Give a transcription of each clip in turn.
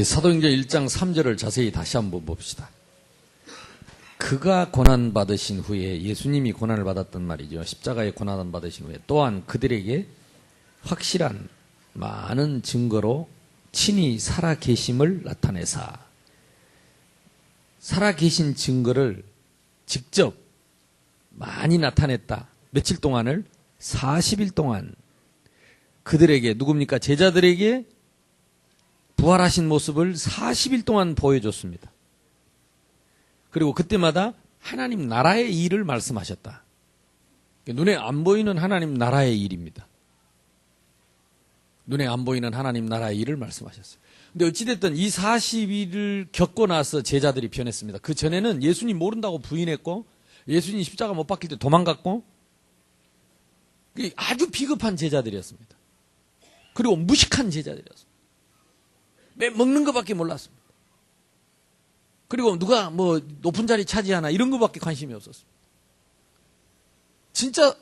사도행전 1장 3절을 자세히 다시 한번 봅시다. 그가 고난받으신 후에, 예수님이 고난을 받았단 말이죠. 십자가에 고난을 받으신 후에 또한 그들에게 확실한 많은 증거로 친히 살아계심을 나타내사, 살아계신 증거를 직접 많이 나타냈다. 며칠 동안을? 40일 동안 그들에게, 누굽니까? 제자들에게 부활하신 모습을 40일 동안 보여줬습니다. 그리고 그때마다 하나님 나라의 일을 말씀하셨다. 눈에 안 보이는 하나님 나라의 일입니다. 눈에 안 보이는 하나님 나라의 일을 말씀하셨어요. 근데 어찌됐든 이 40일을 겪고 나서 제자들이 변했습니다. 그 전에는 예수님 모른다고 부인했고, 예수님 십자가 못 박힐 때 도망갔고, 아주 비겁한 제자들이었습니다. 그리고 무식한 제자들이었습니다. 매 먹는 것밖에 몰랐습니다. 그리고 누가 뭐 높은 자리 차지하나 이런 것밖에 관심이 없었습니다. 진짜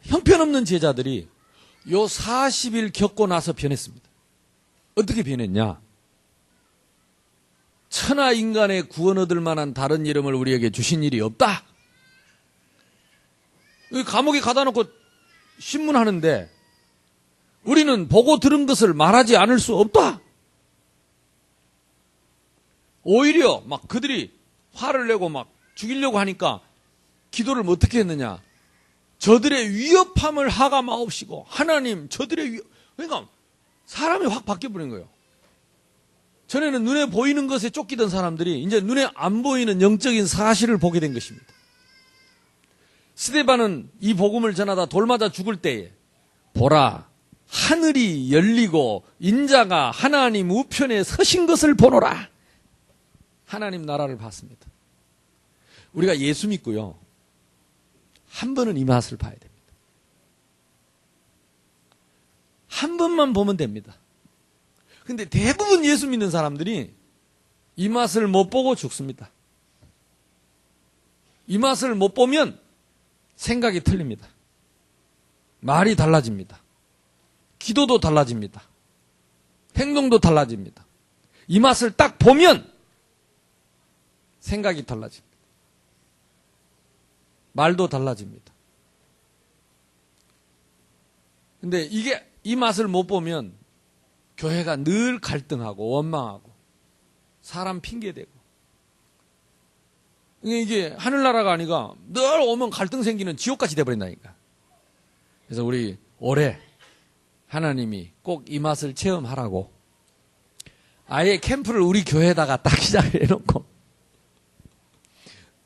형편없는 제자들이 요 40일 겪고 나서 변했습니다. 어떻게 변했냐? 천하 인간의 구원 얻을 만한 다른 이름을 우리에게 주신 일이 없다. 감옥에 가다 놓고 신문하는데 우리는 보고 들은 것을 말하지 않을 수 없다. 오히려 막 그들이 화를 내고 막 죽이려고 하니까 기도를 어떻게 했느냐? 저들의 위협함을 하감하옵시고, 하나님 저들의 그러니까 사람이 확 바뀌어버린 거예요. 전에는 눈에 보이는 것에 쫓기던 사람들이 이제 눈에 안 보이는 영적인 사실을 보게 된 것입니다. 스데반은 이 복음을 전하다 돌 맞아 죽을 때에 보라, 하늘이 열리고 인자가 하나님 우편에 서신 것을 보노라. 하나님 나라를 봤습니다. 우리가 예수 믿고요, 한 번은 이 맛을 봐야 됩니다. 한 번만 보면 됩니다. 근데 대부분 예수 믿는 사람들이 이 맛을 못 보고 죽습니다. 이 맛을 못 보면 생각이 틀립니다. 말이 달라집니다. 기도도 달라집니다. 행동도 달라집니다. 이 맛을 딱 보면 생각이 달라집니다. 말도 달라집니다. 근데 이 맛을 못 보면 교회가 늘 갈등하고 원망하고 사람 핑계대고, 이게 하늘나라가 아니라 늘 오면 갈등 생기는 지옥같이 돼버린다니까. 그래서 우리 올해 하나님이 꼭 이 맛을 체험하라고 아예 캠프를 우리 교회에다가 딱 시작을 해놓고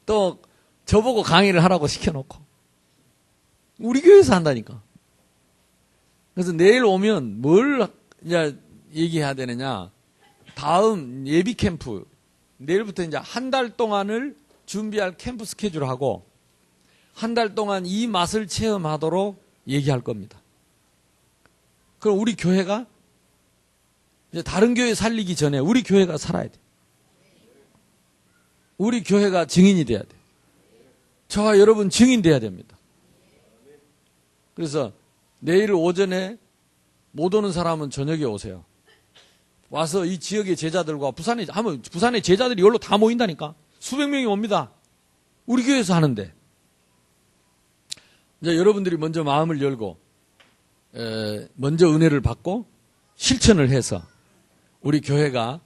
또 저보고 강의를 하라고 시켜놓고 우리 교회에서 한다니까. 그래서 내일 오면 뭘 이제 얘기해야 되느냐, 다음 예비 캠프, 내일부터 이제 한 달 동안을 준비할 캠프 스케줄하고 한 달 동안 이 맛을 체험하도록 얘기할 겁니다. 그럼 우리 교회가 이제 다른 교회 살리기 전에 우리 교회가 살아야 돼. 우리 교회가 증인이 돼야 돼. 저와 여러분 증인 돼야 됩니다. 그래서 내일 오전에 못 오는 사람은 저녁에 오세요. 와서 이 지역의 제자들과 부산의 제자들이 이걸로 다 모인다니까. 수백 명이 옵니다. 우리 교회에서 하는데. 이제 여러분들이 먼저 마음을 열고 먼저 은혜를 받고 실천을 해서 우리 교회가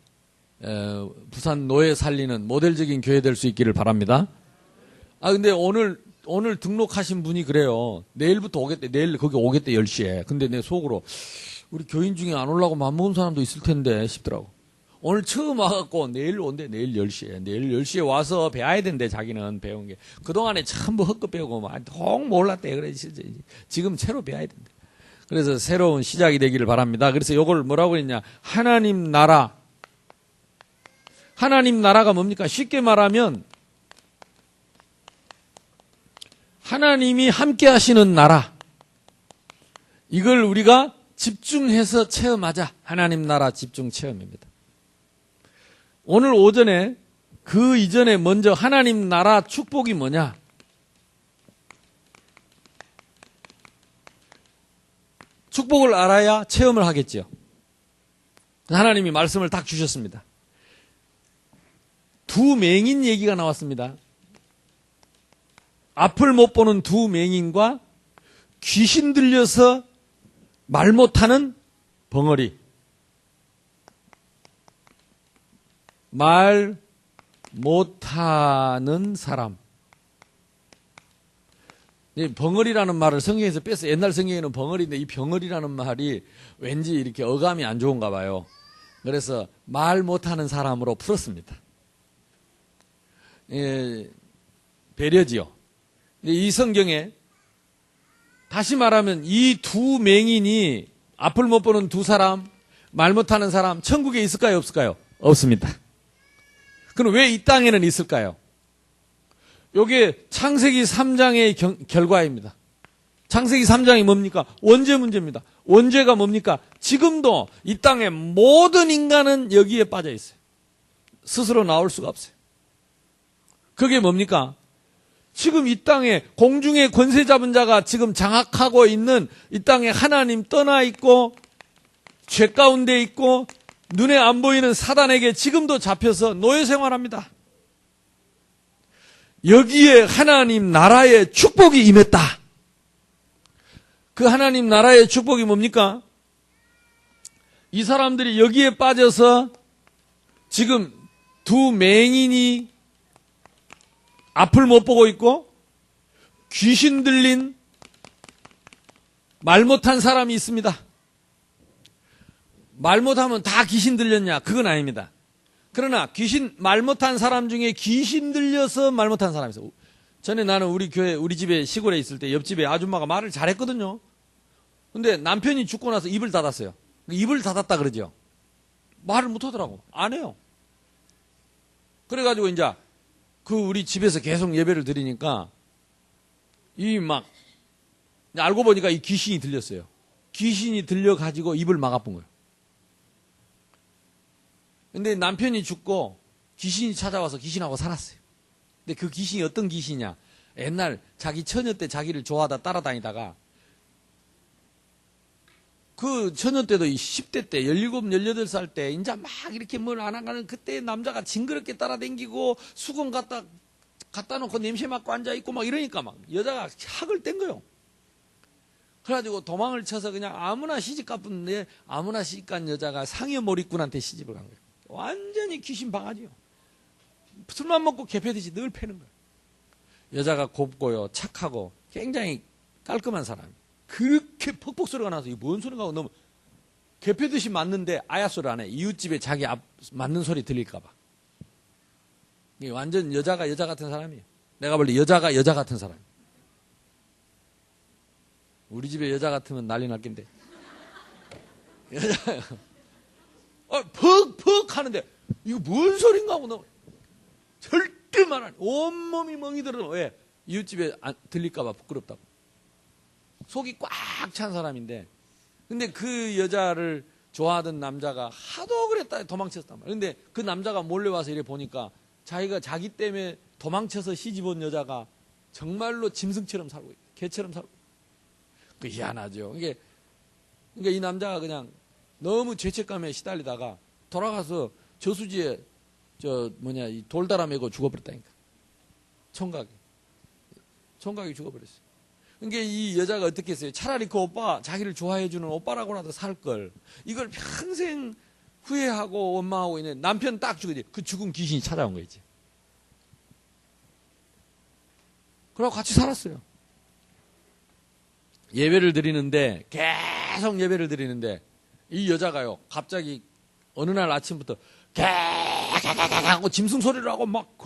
부산 노예 살리는 모델적인 교회 될 수 있기를 바랍니다. 근데 오늘 등록하신 분이 그래요. 내일부터 오겠대. 내일 거기 오겠대 10시에. 근데 내 속으로 우리 교인 중에 안 오려고 맘먹은 사람도 있을 텐데 싶더라고. 오늘 처음 와갖고 내일 온대. 내일 10시에. 내일 10시에 와서 배워야 된대. 자기는 배운 게. 그동안에 전부 헛것 배우고 막 통 몰랐대. 그래 지금 새로 배워야 된대. 그래서 새로운 시작이 되기를 바랍니다. 그래서 이걸 뭐라고 했냐. 하나님 나라. 하나님 나라가 뭡니까? 쉽게 말하면 하나님이 함께 하시는 나라. 이걸 우리가 집중해서 체험하자. 하나님 나라 집중 체험입니다. 오늘 오전에 그 이전에 먼저 하나님 나라 축복이 뭐냐? 축복을 알아야 체험을 하겠죠. 하나님이 말씀을 딱 주셨습니다. 두 맹인 얘기가 나왔습니다. 앞을 못 보는 두 맹인과 귀신 들려서 말 못하는 벙어리. 말 못하는 사람. 벙어리라는 말을 성경에서 뺐어요. 옛날 성경에는 벙어리인데 이 벙어리라는 말이 왠지 이렇게 어감이 안 좋은가 봐요. 그래서 말 못하는 사람으로 풀었습니다. 배려지요. 이 성경에 다시 말하면 이 두 맹인이 앞을 못 보는 두 사람, 말 못하는 사람, 천국에 있을까요? 없을까요? 없습니다. 그럼 왜 이 땅에는 있을까요? 요게 창세기 3장의 결과입니다. 창세기 3장이 뭡니까? 원죄 문제입니다. 원죄가 뭡니까? 지금도 이 땅의 모든 인간은 여기에 빠져 있어요. 스스로 나올 수가 없어요. 그게 뭡니까? 지금 이 땅에 공중의 권세 잡은 자가 지금 장악하고 있는 이 땅에 하나님 떠나 있고 죄 가운데 있고 눈에 안 보이는 사단에게 지금도 잡혀서 노예 생활합니다. 여기에 하나님 나라의 축복이 임했다. 그 하나님 나라의 축복이 뭡니까? 이 사람들이 여기에 빠져서 지금 두 맹인이 앞을 못 보고 있고 귀신 들린 말 못한 사람이 있습니다. 말 못하면 다 귀신 들렸냐? 그건 아닙니다. 그러나 말 못한 사람 중에 귀신 들려서 말 못한 사람이 있어요. 전에 나는 우리 교회, 우리 집에 시골에 있을 때 옆집에 아줌마가 말을 잘했거든요. 근데 남편이 죽고 나서 입을 닫았어요. 입을 닫았다 그러죠. 말을 못하더라고. 안 해요. 그래가지고 이제 우리 집에서 계속 예배를 드리니까 알고 보니까 이 귀신이 들렸어요. 귀신이 들려가지고 입을 막아본 거예요. 근데 남편이 죽고 귀신이 찾아와서 귀신하고 살았어요. 근데 그 귀신이 어떤 귀신이냐? 옛날 자기 처녀 때 자기를 좋아하다 따라다니다가 그 처녀 때도 10대 때 17, 18살 때 이제 막 이렇게 뭘 안 하가는 그때 남자가 징그럽게 따라다니고 수건 갖다 놓고 냄새 맡고 앉아있고 막 이러니까 막 여자가 학을 뗀 거예요. 그래가지고 도망을 쳐서 그냥 아무나 시집가쁜 아무나 시집간 여자가 상여 몰입꾼한테 시집을 간 거예요. 완전히 귀신 방아지요. 술만 먹고 개패듯이 늘 패는 거예요. 여자가 곱고요, 착하고 굉장히 깔끔한 사람이에요. 그렇게 퍽퍽 소리가 나서 이게 뭔 소리가 하고 너무 개패듯이 맞는데 아야 소리 안 해. 이웃집에 자기 앞 맞는 소리 들릴까봐. 이게 완전 여자가 여자 같은 사람이에요. 내가 볼 때 여자가 여자 같은 사람. 우리 집에 여자 같으면 난리 날 낀데. 여자. 퍽퍽 하는데 이거 뭔 소린가 하고 너 절대 말 안 해. 온몸이 멍이 들어. 왜? 이웃집에 들릴까봐 부끄럽다고. 속이 꽉 찬 사람인데 근데 그 여자를 좋아하던 남자가 하도 그랬다 도망쳤단 말이야. 근데 그 남자가 몰래 와서 이래 보니까 자기 때문에 도망쳐서 시집 온 여자가 정말로 짐승처럼 살고 있다. 개처럼 살고 있다. 그 희한하죠. 그러니까 이 남자가 그냥 너무 죄책감에 시달리다가 돌아가서 저수지에 이 돌달아 매고 죽어버렸다니까. 총각이 죽어버렸어요. 그러니까 이 여자가 어떻게 했어요? 차라리 그 오빠, 자기를 좋아해주는 오빠라고라도 살걸. 이걸 평생 후회하고 원망하고 있는 남편 딱 죽이지. 그 죽은 귀신이 찾아온 거지. 그러고 같이 살았어요. 예배를 드리는데, 계속 예배를 드리는데, 이 여자가요, 갑자기 어느 날 아침부터 하고 짐승 소리를 하고 막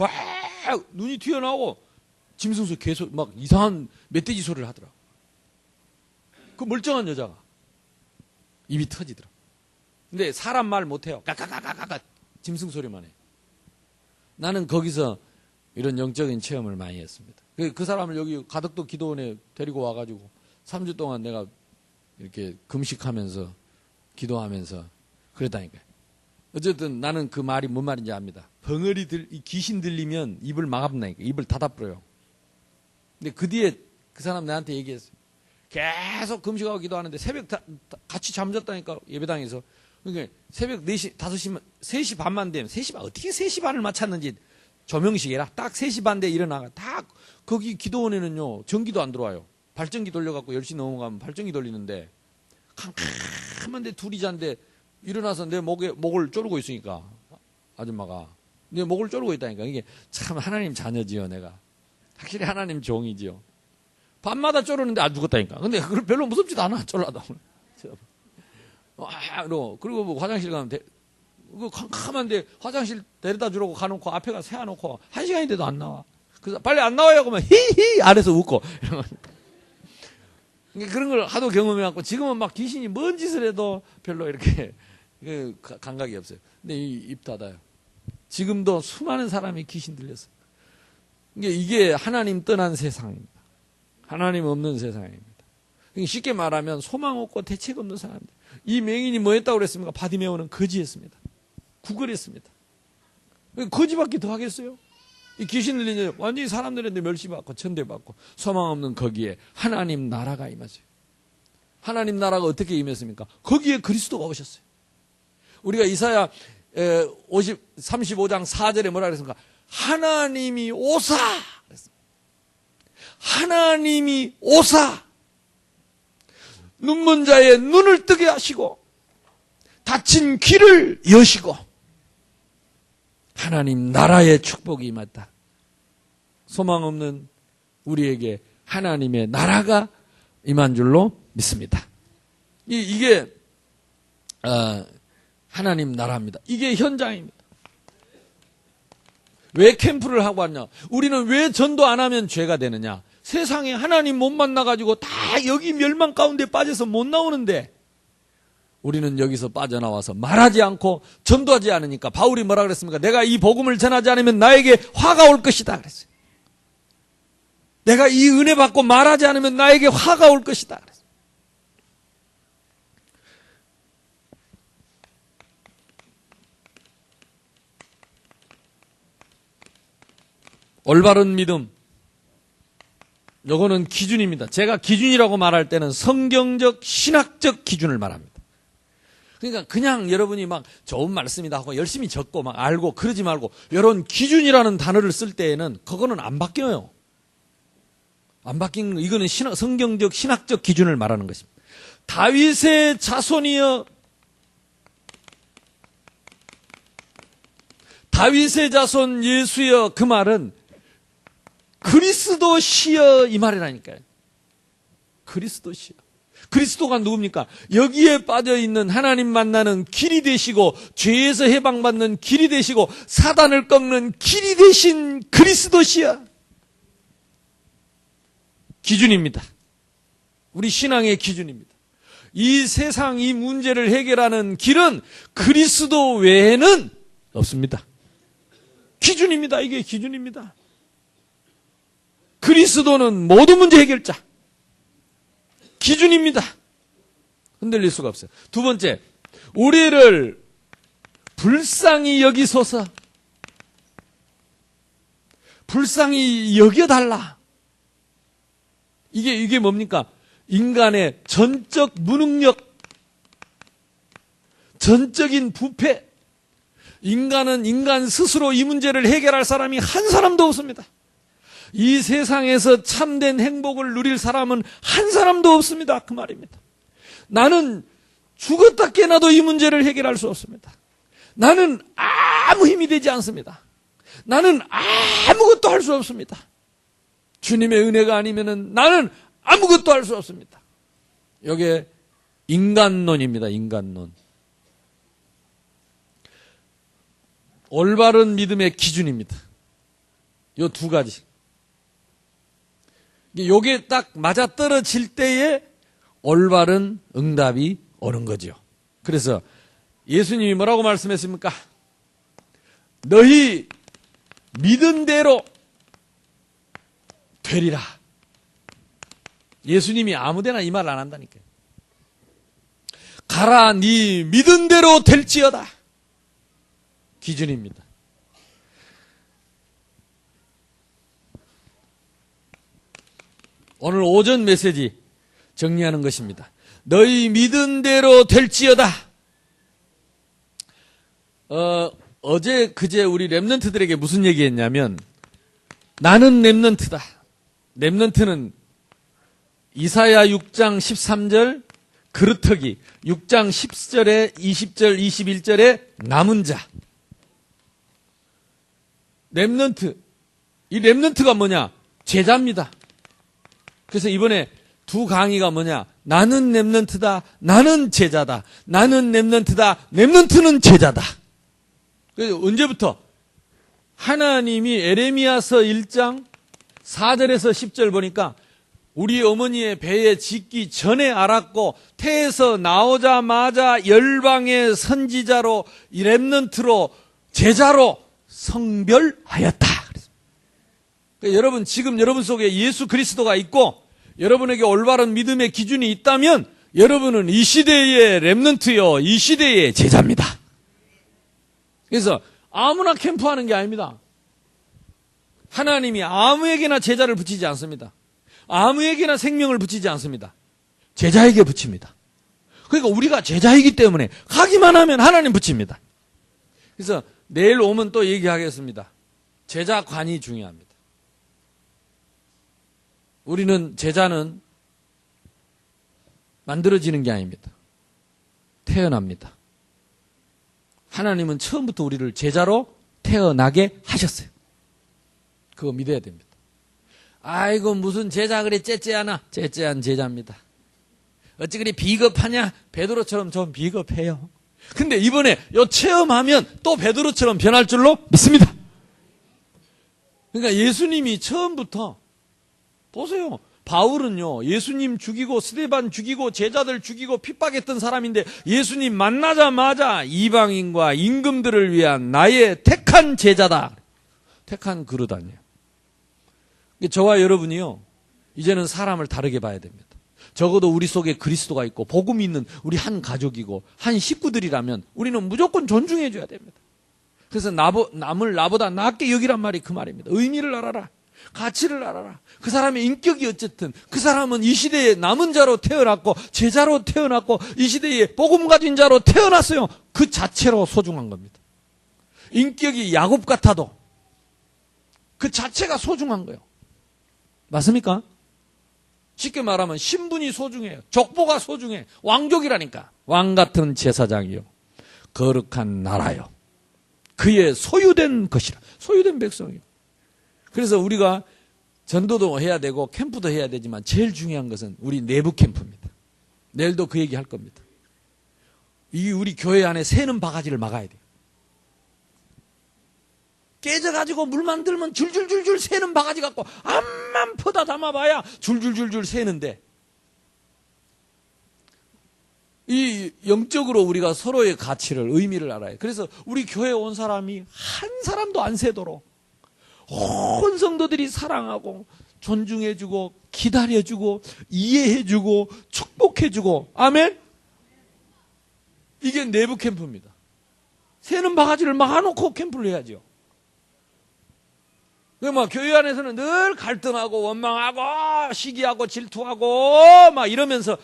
눈이 튀어나오고 짐승 소리 계속 막 이상한 멧돼지 소리를 하더라. 그 멀쩡한 여자가 입이 터지더라. 근데 사람 말 못해요. 까까까까까 짐승 소리만 해. 나는 거기서 이런 영적인 체험을 많이 했습니다. 그 사람을 여기 가덕도 기도원에 데리고 와가지고 3주 동안 내가 이렇게 금식하면서 기도하면서 그랬다니까요. 어쨌든 나는 그 말이 뭔 말인지 압니다. 이 귀신 들리면 입을 막아본다니까. 입을 닫아버려요. 근데 그 뒤에 그 사람 나한테 얘기했어요. 계속 금식하고 기도하는데 새벽 같이 잠잤다니까 예배당에서 그러니까 새벽 4시, 5시만, 3시 반만 되면, 3시 반, 어떻게 3시 반을 맞췄는지 조명식이라 딱 3시 반 돼 일어나가. 딱, 거기 기도원에는요, 전기도 안 들어와요. 발전기 돌려갖고 10시 넘어가면 발전기 돌리는데, 캄캄한데 둘이 잔데, 일어나서 내 목을 조르고 있으니까, 아줌마가. 내 목을 조르고 있다니까. 이게 참 하나님 자녀지요, 내가. 확실히 하나님 종이지요. 밤마다 쪼르는데 안 죽었다니까. 근데 그걸 별로 무섭지도 않아, 쫄라도. 그리고 뭐 화장실 가면 그 캄캄한데 화장실 데려다 주라고 가놓고 앞에 가 세워놓고 1시간인데도 안 나와. 그래서 빨리 안 나와요. 그러면 히히 아래서 웃고. 그런 걸 하도 경험해갖고 지금은 막 귀신이 뭔 짓을 해도 별로 이렇게 감각이 없어요. 근데 입 닫아요. 지금도 수많은 사람이 귀신 들렸어요. 이게 하나님 떠난 세상입니다. 하나님 없는 세상입니다. 쉽게 말하면 소망 없고 대책 없는 사람들. 이 맹인이 뭐 했다고 그랬습니까? 바디메오는 거지했습니다. 구걸했습니다. 거지밖에 더 하겠어요? 이 귀신 들리는 완전히 사람들한테 멸시받고 천대받고 소망 없는 거기에 하나님 나라가 임하세요. 하나님 나라가 어떻게 임했습니까? 거기에 그리스도가 오셨어요. 우리가 이사야 35장 4절에 뭐라 그랬습니까? 하나님이 오사. 하나님이 오사. 눈먼 자의 눈을 뜨게 하시고 닫힌 귀를 여시고 하나님 나라의 축복이 임했다. 소망 없는 우리에게 하나님의 나라가 임한 줄로 믿습니다. 이게 하나님 나라입니다. 이게 현장입니다. 왜 캠프를 하고 왔냐? 우리는 왜 전도 안 하면 죄가 되느냐? 세상에 하나님 못 만나가지고 다 여기 멸망 가운데 빠져서 못 나오는데 우리는 여기서 빠져나와서 말하지 않고 전도하지 않으니까 바울이 뭐라 그랬습니까? 내가 이 복음을 전하지 않으면 나에게 화가 올 것이다 그랬어요. 내가 이 은혜 받고 말하지 않으면 나에게 화가 올 것이다 그랬어요. 올바른 믿음. 요거는 기준입니다. 제가 기준이라고 말할 때는 성경적, 신학적 기준을 말합니다. 그러니까 그냥 여러분이 막 좋은 말씀이다 하고 열심히 적고 막 알고 그러지 말고 이런 기준이라는 단어를 쓸 때에는 그거는 안 바뀌어요. 안 바뀐 거, 이거는 성경적, 신학적 기준을 말하는 것입니다. 다윗의 자손이여, 다윗의 자손 예수여, 그 말은 그리스도시여 이 말이라니까요. 그리스도시여. 그리스도가 누굽니까? 여기에 빠져있는 하나님 만나는 길이 되시고 죄에서 해방받는 길이 되시고 사단을 꺾는 길이 되신 그리스도시여. 기준입니다. 우리 신앙의 기준입니다. 이 세상 이 문제를 해결하는 길은 그리스도 외에는 없습니다. 기준입니다. 이게 기준입니다. 그리스도는 모든 문제 해결자. 기준입니다. 흔들릴 수가 없어요. 두 번째, 우리를 불쌍히 여기소서. 불쌍히 여겨달라. 이게 뭡니까? 인간의 전적 무능력, 전적인 부패. 인간은 인간 스스로 이 문제를 해결할 사람이 한 사람도 없습니다. 이 세상에서 참된 행복을 누릴 사람은 한 사람도 없습니다. 그 말입니다. 나는 죽었다 깨나도 이 문제를 해결할 수 없습니다. 나는 아무 힘이 되지 않습니다. 나는 아무것도 할 수 없습니다. 주님의 은혜가 아니면은 나는 아무것도 할 수 없습니다. 이게 인간론입니다. 인간론. 올바른 믿음의 기준입니다. 요 두 가지. 요게 딱 맞아떨어질 때에 올바른 응답이 오는 거죠. 그래서 예수님이 뭐라고 말씀했습니까? 너희 믿은 대로 되리라. 예수님이 아무데나 이 말 안 한다니까요. 가라 네 믿은 대로 될지어다. 기준입니다. 오늘 오전 메시지 정리하는 것입니다. 너희 믿은 대로 될지어다. 어제 그제 우리 렘넌트들에게 무슨 얘기했냐면 나는 렘넌트다. 렘넌트는 이사야 6장 13절 그루터기 6장 10절에 20절 21절에 남은 자. 렘넌트. 이 렘넌트가 뭐냐? 제자입니다. 그래서 이번에 두 강의가 뭐냐? 나는 렘넌트다. 나는 제자다. 나는 렘넌트다. 렘넌트는 제자다. 그래서 언제부터? 하나님이 에레미야서 1장 4절에서 10절 보니까 우리 어머니의 배에 짓기 전에 알았고 태에서 나오자마자 열방의 선지자로 렘넌트로 제자로 성별하였다. 그러니까 여러분 지금 여러분 속에 예수 그리스도가 있고 여러분에게 올바른 믿음의 기준이 있다면 여러분은 이 시대의 렘넌트요 이 시대의 제자입니다. 그래서 아무나 캠프하는 게 아닙니다. 하나님이 아무에게나 제자를 붙이지 않습니다. 아무에게나 생명을 붙이지 않습니다. 제자에게 붙입니다. 그러니까 우리가 제자이기 때문에 가기만 하면 하나님 붙입니다. 그래서 내일 오면 또 얘기하겠습니다. 제자관이 중요합니다. 우리는 제자는 만들어지는 게 아닙니다. 태어납니다. 하나님은 처음부터 우리를 제자로 태어나게 하셨어요. 그거 믿어야 됩니다. 아이고 무슨 제자 그래 째째하나? 째째한 제자입니다. 어찌 그리 비겁하냐? 베드로처럼 좀 비겁해요. 근데 이번에 요 체험하면 또 베드로처럼 변할 줄로 믿습니다. 그러니까 예수님이 처음부터 보세요. 바울은요, 예수님 죽이고 스데반 죽이고 제자들 죽이고 핍박했던 사람인데 예수님 만나자마자 이방인과 임금들을 위한 나의 택한 제자다. 택한 그릇 아니에요. 저와 여러분이요, 이제는 사람을 다르게 봐야 됩니다. 적어도 우리 속에 그리스도가 있고 복음이 있는 우리 한 가족이고 한 식구들이라면 우리는 무조건 존중해 줘야 됩니다. 그래서 남을 나보다 낫게 여기란 말이 그 말입니다. 의미를 알아라. 가치를 알아라. 그 사람의 인격이 어쨌든 그 사람은 이 시대에 남은 자로 태어났고 제자로 태어났고 이 시대에 복음 가진 자로 태어났어요. 그 자체로 소중한 겁니다. 인격이 야곱 같아도 그 자체가 소중한 거예요. 맞습니까? 쉽게 말하면 신분이 소중해요. 족보가 소중해. 왕족이라니까. 왕 같은 제사장이요. 거룩한 나라요. 그의 소유된 것이라. 소유된 백성이요. 그래서 우리가 전도도 해야 되고 캠프도 해야 되지만 제일 중요한 것은 우리 내부 캠프입니다. 내일도 그 얘기 할 겁니다. 이 우리 교회 안에 새는 바가지를 막아야 돼요. 깨져가지고 물만 들면 줄줄줄줄 새는 바가지 갖고 암만 퍼다 담아봐야 줄줄줄줄 새는데 이 영적으로 우리가 서로의 가치를 의미를 알아요. 그래서 우리 교회에 온 사람이 한 사람도 안 새도록 온 성도들이 사랑하고 존중해주고 기다려주고 이해해주고 축복해주고 아멘? 이게 내부 캠프입니다. 새는 바가지를 막아놓고 캠프를 해야죠. 막 교회 안에서는 늘 갈등하고 원망하고 시기하고 질투하고 막 이러면서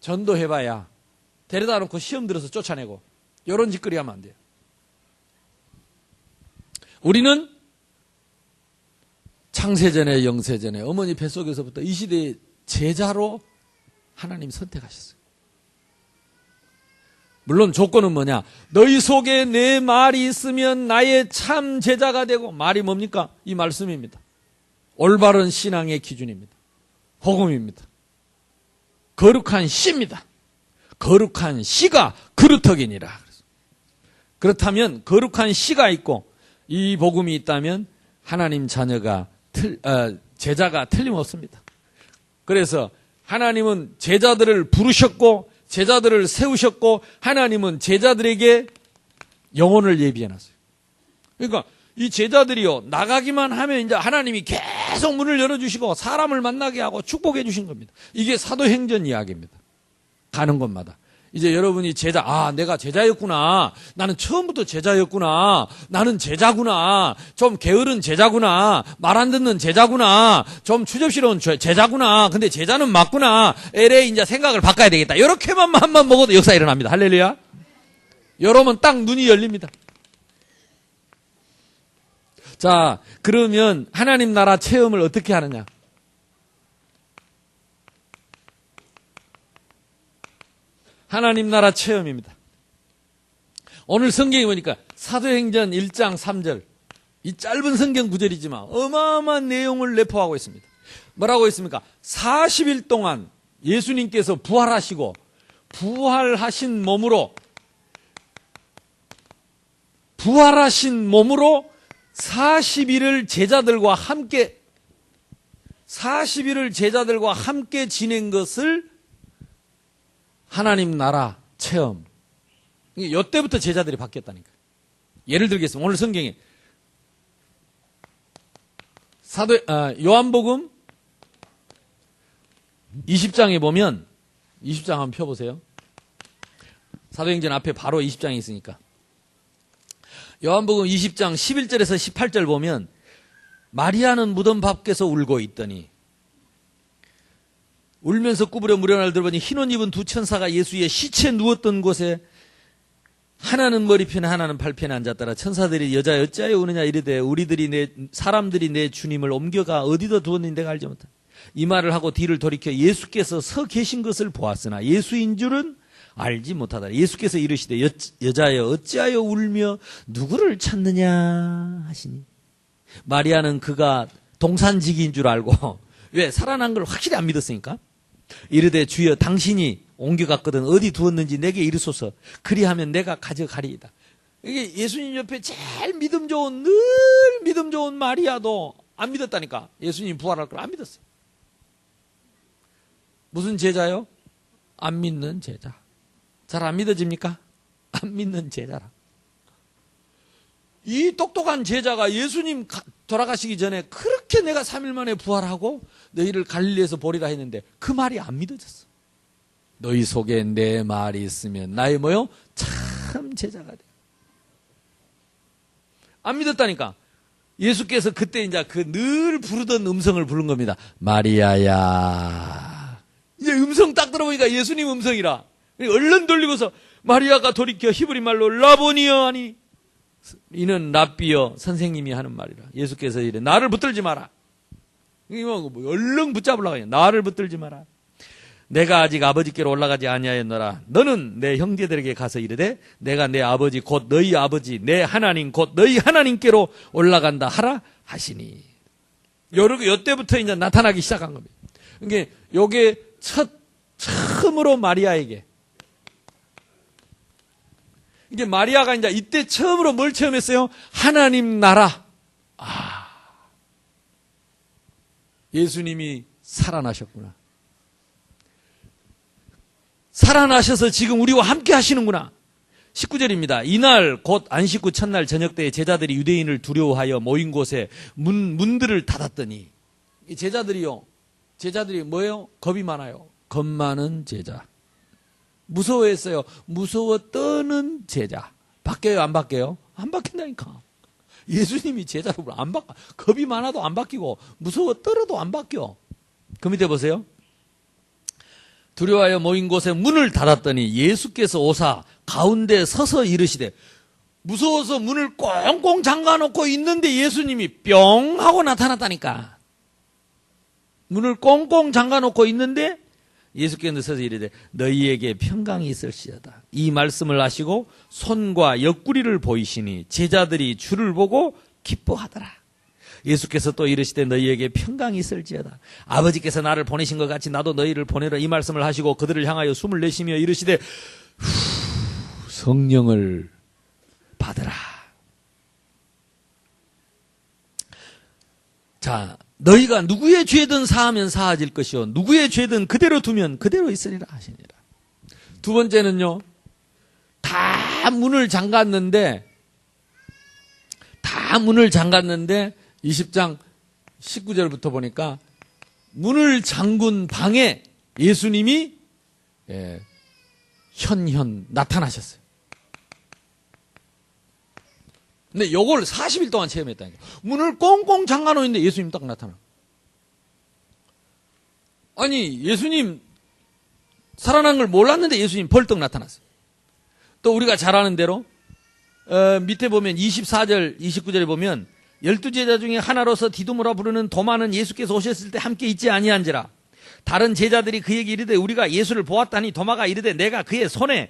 전도해봐야 데려다 놓고 시험 들어서 쫓아내고 이런 짓거리 하면 안 돼요. 우리는 창세전에 영세전에 어머니 뱃속에서부터 이 시대의 제자로 하나님 선택하셨어요. 물론 조건은 뭐냐? 너희 속에 내 말이 있으면 나의 참 제자가 되고. 말이 뭡니까? 이 말씀입니다. 올바른 신앙의 기준입니다. 복음입니다. 거룩한 씨입니다. 거룩한 씨가 그루터기니라. 그렇다면 거룩한 씨가 있고 이 복음이 있다면 하나님 자녀가 제자가 틀림없습니다. 그래서 하나님은 제자들을 부르셨고 제자들을 세우셨고 하나님은 제자들에게 영혼을 예비해놨어요. 그러니까 이 제자들이요 나가기만 하면 이제 하나님이 계속 문을 열어주시고 사람을 만나게 하고 축복해 주신 겁니다. 이게 사도행전 이야기입니다. 가는 곳마다 이제 여러분이 제자, 내가 제자였구나. 나는 처음부터 제자였구나. 나는 제자구나. 좀 게으른 제자구나. 말 안 듣는 제자구나. 좀 추접스러운 제자구나. 근데 제자는 맞구나. LA 이제 생각을 바꿔야 되겠다. 이렇게만 한번 먹어도 역사 일어납니다. 할렐루야. 여러분 딱 눈이 열립니다. 자, 그러면 하나님 나라 체험을 어떻게 하느냐? 하나님 나라 체험입니다. 오늘 성경에 보니까 사도행전 1장 3절, 이 짧은 성경 구절이지만 어마어마한 내용을 내포하고 있습니다. 뭐라고 했습니까? 40일 동안 예수님께서 부활하시고 부활하신 몸으로 40일을 제자들과 함께 지낸 것을 하나님 나라 체험. 이때부터 제자들이 바뀌었다니까. 예를 들겠습니다. 오늘 성경에 요한복음 20장에 보면 20장 한번 펴보세요. 사도행전 앞에 바로 20장이 있으니까. 요한복음 20장 11절에서 18절 보면 마리아는 무덤 밖에서 울고 있더니 울면서 구부려 무려날 들어보니 흰옷 입은 두 천사가 예수의 시체 누웠던 곳에 하나는 머리편에 하나는 발편에 앉았더라. 천사들이 여자여 어찌하여 우느냐 이르되 사람들이 내 주님을 옮겨가 어디다 두었는지 내가 알지 못하다. 이 말을 하고 뒤를 돌이켜 예수께서 서 계신 것을 보았으나 예수인 줄은 알지 못하다. 예수께서 이르시되 여자여 어찌하여 울며 누구를 찾느냐 하시니 마리아는 그가 동산지기인 줄 알고 왜 살아난 걸 확실히 안 믿었으니까 이르되 주여 당신이 옮겨갔거든 어디 두었는지 내게 이르소서 그리하면 내가 가져가리이다. 이게 예수님 옆에 제일 늘 믿음 좋은 마리아도 안 믿었다니까. 예수님 부활할 걸 안 믿었어요. 무슨 제자요? 안 믿는 제자. 잘 안 믿어집니까? 안 믿는 제자라. 이 똑똑한 제자가 예수님 돌아가시기 전에 그렇게 내가 3일 만에 부활하고 너희를 갈릴리에서 보리라 했는데 그 말이 안 믿어졌어. 너희 속에 내 말이 있으면 나의 뭐요? 참 제자가 돼. 안 믿었다니까. 예수께서 그때 이제 그 늘 부르던 음성을 부른 겁니다. 마리아야. 이제 음성 딱 들어보니까 예수님 음성이라. 얼른 돌리고서 마리아가 돌이켜 히브리 말로 라보니여 하니 이는 랍비여 선생님이 하는 말이라. 예수께서 이래 나를 붙들지 마라. 이거 뭐 얼른 붙잡으려고 해요. 나를 붙들지 마라. 내가 아직 아버지께로 올라가지 아니하였노라. 너는 내 형제들에게 가서 이르되 내가 내 아버지 곧 너희 아버지 내 하나님 곧 너희 하나님께로 올라간다 하라 하시니. 요때부터 이제 나타나기 시작한 겁니다. 그러니까 요게 처음으로 마리아에게 이게 마리아가 이제 이때 처음으로 뭘 체험했어요? 하나님 나라. 예수님이 살아나셨구나. 살아나셔서 지금 우리와 함께 하시는구나. 19절입니다. 이날 곧 안식구 첫날 저녁 때에 제자들이 유대인을 두려워하여 모인 곳에 문들을 닫았더니 이 제자들이 뭐예요? 겁이 많아요. 겁 많은 제자. 무서워했어요. 무서워 떠는 제자. 바뀌어요? 안 바뀌어요? 안 바뀐다니까. 예수님이 제자로 안 바뀌어. 겁이 많아도 안 바뀌고 무서워 떨어도 안 바뀌어. 그 밑에 보세요. 두려워하여 모인 곳에 문을 닫았더니 예수께서 오사 가운데 서서 이르시되 무서워서 문을 꽁꽁 잠가놓고 있는데 예수님이 뿅 하고 나타났다니까. 문을 꽁꽁 잠가놓고 있는데 예수께서 서서 이르되 너희에게 평강이 있을지어다. 이 말씀을 하시고 손과 옆구리를 보이시니 제자들이 주를 보고 기뻐하더라. 예수께서 또 이르시되 너희에게 평강이 있을지어다. 아버지께서 나를 보내신 것 같이 나도 너희를 보내라. 이 말씀을 하시고 그들을 향하여 숨을 내쉬며 이르시되 성령을 받으라. 자, 너희가 누구의 죄든 사하면 사하질 것이요 누구의 죄든 그대로 두면 그대로 있으리라 하시니라. 두 번째는요. 다 문을 잠갔는데 20장 19절부터 보니까 문을 잠근 방에 예수님이 현현 나타나셨어요. 근데 요걸 40일 동안 체험했다니까. 문을 꽁꽁 잠가놓는데 예수님 딱 나타나. 아니 예수님 살아난 걸 몰랐는데 예수님 벌떡 나타났어요. 또 우리가 잘 아는 대로 밑에 보면 24절 29절에 보면 12 제자 중에 하나로서 디두모라 부르는 도마는 예수께서 오셨을 때 함께 있지 아니한지라. 다른 제자들이 그에게 이르되 우리가 예수를 보았다니 도마가 이르되 내가 그의 손에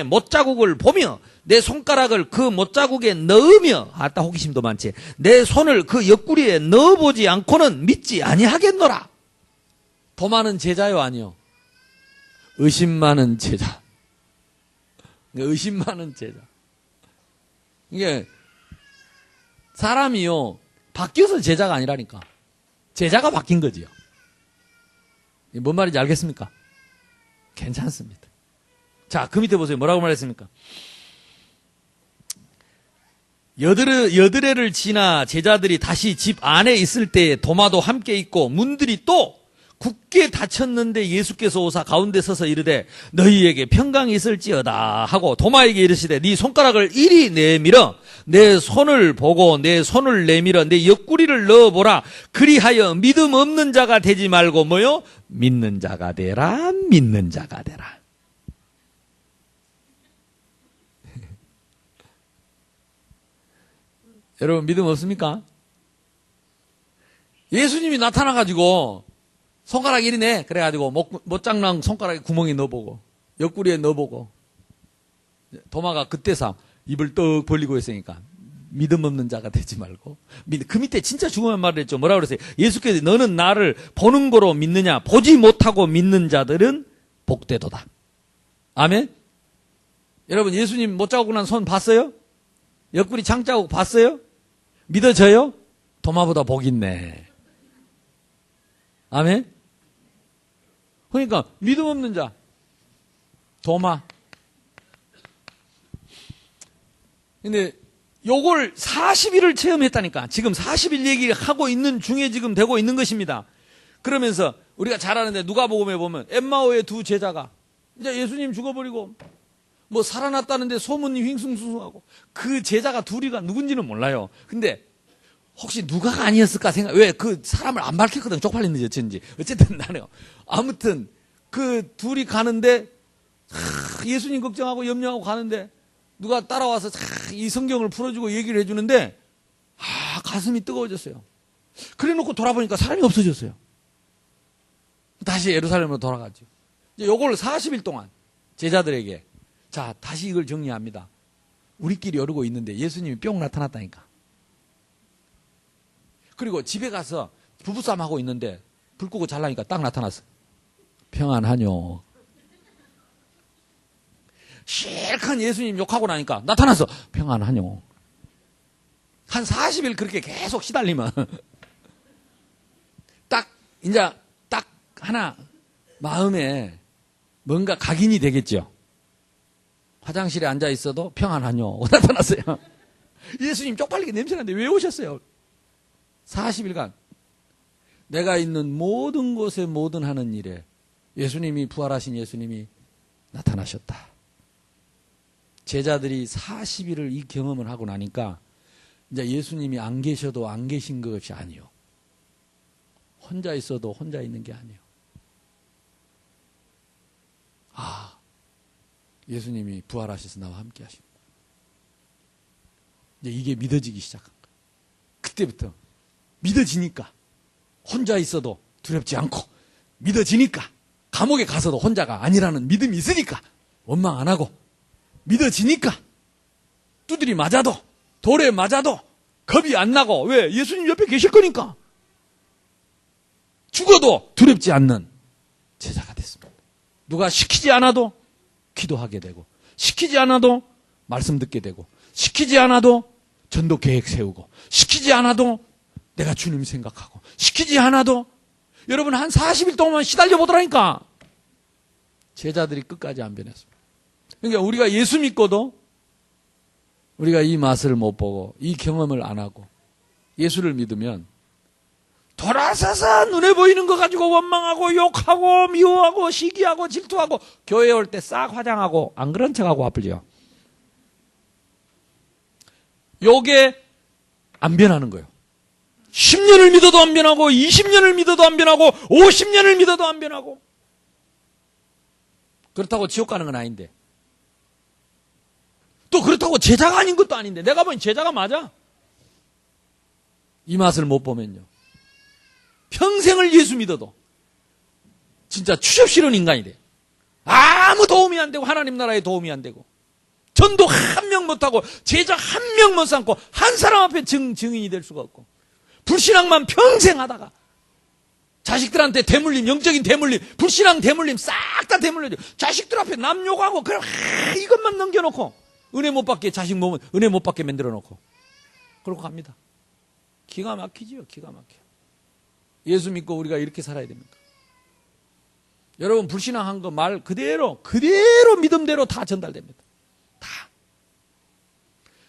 못자국을 보며 내 손가락을 그 못자국에 넣으며 아따 호기심도 많지. 내 손을 그 옆구리에 넣어보지 않고는 믿지 아니하겠노라. 도마는 제자요 아니요? 의심 많은 제자. 의심 많은 제자. 이게 사람이요 바뀌어서 제자가 아니라니까. 제자가 바뀐 거지요. 뭔 말인지 알겠습니까? 괜찮습니다. 자, 그 밑에 보세요. 뭐라고 말했습니까? 여드레를 지나 제자들이 다시 집 안에 있을 때에 도마도 함께 있고 문들이 또 굳게 닫혔는데 예수께서 오사 가운데 서서 이르되 너희에게 평강이 있을지어다 하고 도마에게 이르시되 네 손가락을 이리 내밀어 내 손을 보고 내 손을 내밀어 내 옆구리를 넣어보라. 그리하여 믿음 없는 자가 되지 말고 뭐요? 믿는 자가 되라. 믿는 자가 되라. 여러분 믿음 없습니까? 예수님이 나타나가지고 손가락 이리 내 그래가지고 못장난 손가락에 구멍에 넣어보고 옆구리에 넣어보고 도마가 그때서 입을 떡 벌리고 있으니까 믿음 없는 자가 되지 말고 그 밑에 진짜 중요한 말을 했죠. 뭐라고 그랬어요? 예수께서 너는 나를 보는 거로 믿느냐? 보지 못하고 믿는 자들은 복되도다. 아멘? 여러분 예수님 못자국 난 손 봤어요? 옆구리 창자국 봤어요? 믿어져요? 도마보다 복 있네. 아멘? 그러니까 믿음 없는 자 도마. 근데 요걸 40일을 체험했다니까. 지금 40일 얘기를 하고 있는 중에 지금 되고 있는 것입니다. 그러면서 우리가 잘 아는데 누가복음에 보면 엠마오의 두 제자가 이제 예수님 죽어버리고 뭐 살아났다는데 소문이 휘숭숭하고 그 제자가 둘이가 누군지는 몰라요. 근데 혹시 누가가 아니었을까 생각. 왜 그 사람을 안 밝혔거든. 쪽팔리는지 어쩐지. 어쨌든 나는 아무튼 그 둘이 가는데 예수님 걱정하고 염려하고 가는데 누가 따라와서 이 성경을 풀어주고 얘기를 해주는데 가슴이 뜨거워졌어요. 그래놓고 돌아보니까 사람이 없어졌어요. 다시 예루살렘으로 돌아가죠. 이제 요걸 40일 동안 제자들에게 자 다시 이걸 정리합니다. 우리끼리 이러고 있는데 예수님이 뿅 나타났다니까. 그리고 집에 가서 부부싸움 하고 있는데 불 끄고 잘라니까 딱 나타났어. 평안하뇨. 실컷 예수님 욕하고 나니까 나타났어. 평안하뇨. 한 40일 그렇게 계속 시달리면 이제 딱 하나 마음에 뭔가 각인이 되겠죠. 화장실에 앉아 있어도 평안하뇨. 나타났어요. 예수님 쪽팔리게 냄새나는데 왜 오셨어요? 40일간 내가 있는 모든 곳에 모든 하는 일에 예수님이 부활하신 예수님이 나타나셨다. 제자들이 40일을 이 경험을 하고 나니까 이제 예수님이 안 계셔도 안 계신 것이 아니요. 혼자 있어도 혼자 있는 게 아니요. 예수님이 부활하셔서 나와 함께 하신 거예요. 이제 이게 믿어지기 시작한 거예요. 그때부터 믿어지니까 혼자 있어도 두렵지 않고 믿어지니까 감옥에 가서도 혼자가 아니라는 믿음이 있으니까 원망 안 하고 믿어지니까 두드리 맞아도 돌에 맞아도 겁이 안 나고 왜? 예수님 옆에 계실 거니까 죽어도 두렵지 않는 제자가 됐습니다. 누가 시키지 않아도 기도하게 되고 시키지 않아도 말씀 듣게 되고 시키지 않아도 전도 계획 세우고 시키지 않아도 내가 주님 생각하고 시키지 않아도 여러분 한 40일 동안 시달려 보더라니까 제자들이 끝까지 안 변했습니다. 그러니까 우리가 예수 믿고도 우리가 이 맛을 못 보고 이 경험을 안 하고 예수를 믿으면 돌아서서 눈에 보이는 거 가지고 원망하고 욕하고 미워하고 시기하고 질투하고 교회 올 때 싹 화장하고 안 그런 척하고 아플지요. 요게 안 변하는 거예요. 10년을 믿어도 안 변하고 20년을 믿어도 안 변하고 50년을 믿어도 안 변하고 그렇다고 지옥 가는 건 아닌데 또 그렇다고 제자가 아닌 것도 아닌데 내가 보니 제자가 맞아. 이 맛을 못 보면요. 평생을 예수 믿어도 진짜 추접스러운 인간이 돼요. 아무 도움이 안 되고 하나님 나라에 도움이 안 되고 전도 한 명 못하고 제자 한 명 못 삼고 한 사람 앞에 증인이 될 수가 없고 불신앙만 평생 하다가 자식들한테 대물림, 영적인 대물림, 불신앙 대물림 싹 다 대물려줘. 자식들 앞에 남 욕하고 그럼 이것만 넘겨놓고 은혜 못 받게 자식 몸은 은혜 못 받게 만들어 놓고 그러고 갑니다. 기가 막히지요. 기가 막혀. 예수 믿고 우리가 이렇게 살아야 됩니까? 여러분 불신앙한 거 말 그대로 믿음대로 다 전달됩니다. 다.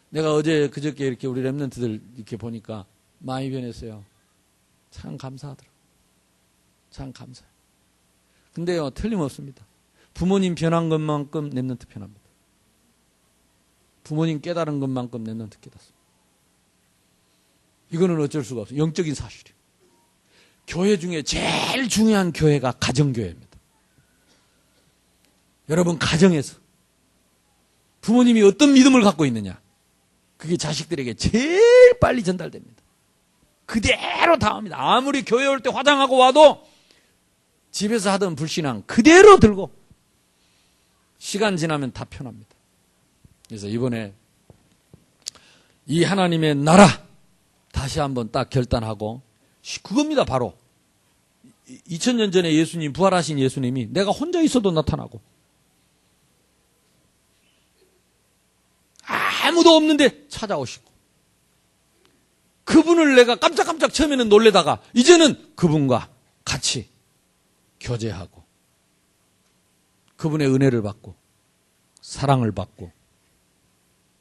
내가 어제 그저께 이렇게 우리 렘넌트들 이렇게 보니까 많이 변했어요. 참 감사하더라고요. 참 감사해요. 근데요 틀림없습니다. 부모님 변한 것만큼 렘넌트 변합니다. 부모님 깨달은 것만큼 렘넌트 깨닫습니다. 이거는 어쩔 수가 없어요. 영적인 사실이에요. 교회 중에 제일 중요한 교회가 가정교회입니다. 여러분 가정에서 부모님이 어떤 믿음을 갖고 있느냐 그게 자식들에게 제일 빨리 전달됩니다. 그대로 당합니다. 아무리 교회 올 때 화장하고 와도 집에서 하던 불신앙 그대로 들고 시간 지나면 다 편합니다. 그래서 이번에 이 하나님의 나라 다시 한번 딱 결단하고 그겁니다. 바로 2000년 전에 예수님 부활하신 예수님이 내가 혼자 있어도 나타나고 아무도 없는데 찾아오시고 그분을 내가 깜짝깜짝 처음에는 놀래다가 이제는 그분과 같이 교제하고 그분의 은혜를 받고 사랑을 받고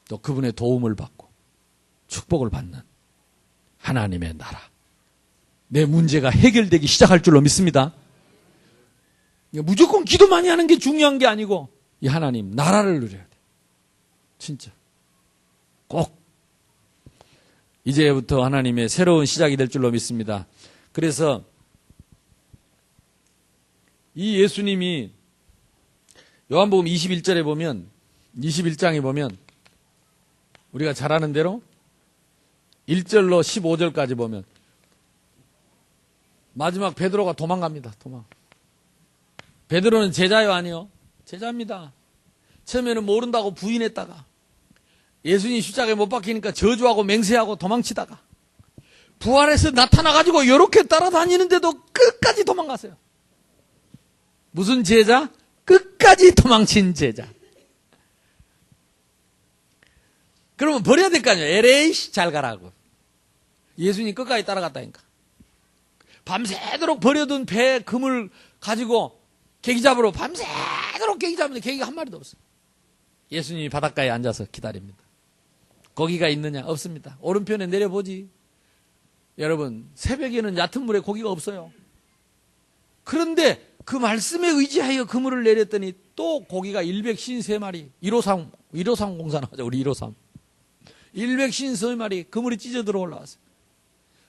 또 그분의 도움을 받고 축복을 받는 하나님의 나라. 내 문제가 해결되기 시작할 줄로 믿습니다. 무조건 기도 많이 하는 게 중요한 게 아니고 이 하나님 나라를 누려야 돼. 진짜 꼭 이제부터 하나님의 새로운 시작이 될 줄로 믿습니다. 그래서 이 예수님이 요한복음 21절에 보면 21장에 보면 우리가 잘 아는 대로 1절로 15절까지 보면 마지막 베드로가 도망갑니다. 베드로는 제자요 아니요? 제자입니다. 처음에는 모른다고 부인했다가 예수님 십자가에 못 박히니까 저주하고 맹세하고 도망치다가 부활해서 나타나가지고 이렇게 따라다니는데도 끝까지 도망갔어요. 무슨 제자? 끝까지 도망친 제자. 그러면 버려야 될 거 아니에요. 에레이 잘 가라고. 예수님 끝까지 따라갔다니까. 밤새도록 버려둔 배 그물 가지고 계기 잡으러 밤새도록 계기 잡는데 계기가 한 마리도 없어요. 예수님이 바닷가에 앉아서 기다립니다. 고기가 있느냐? 없습니다. 오른편에 내려보지. 여러분 새벽에는 얕은 물에 고기가 없어요. 그런데 그 말씀에 의지하여 그물을 내렸더니 또 고기가 153마리 153 공사 나가죠. 우리 153 153마리 그물이 찢어 들어 올라왔어요.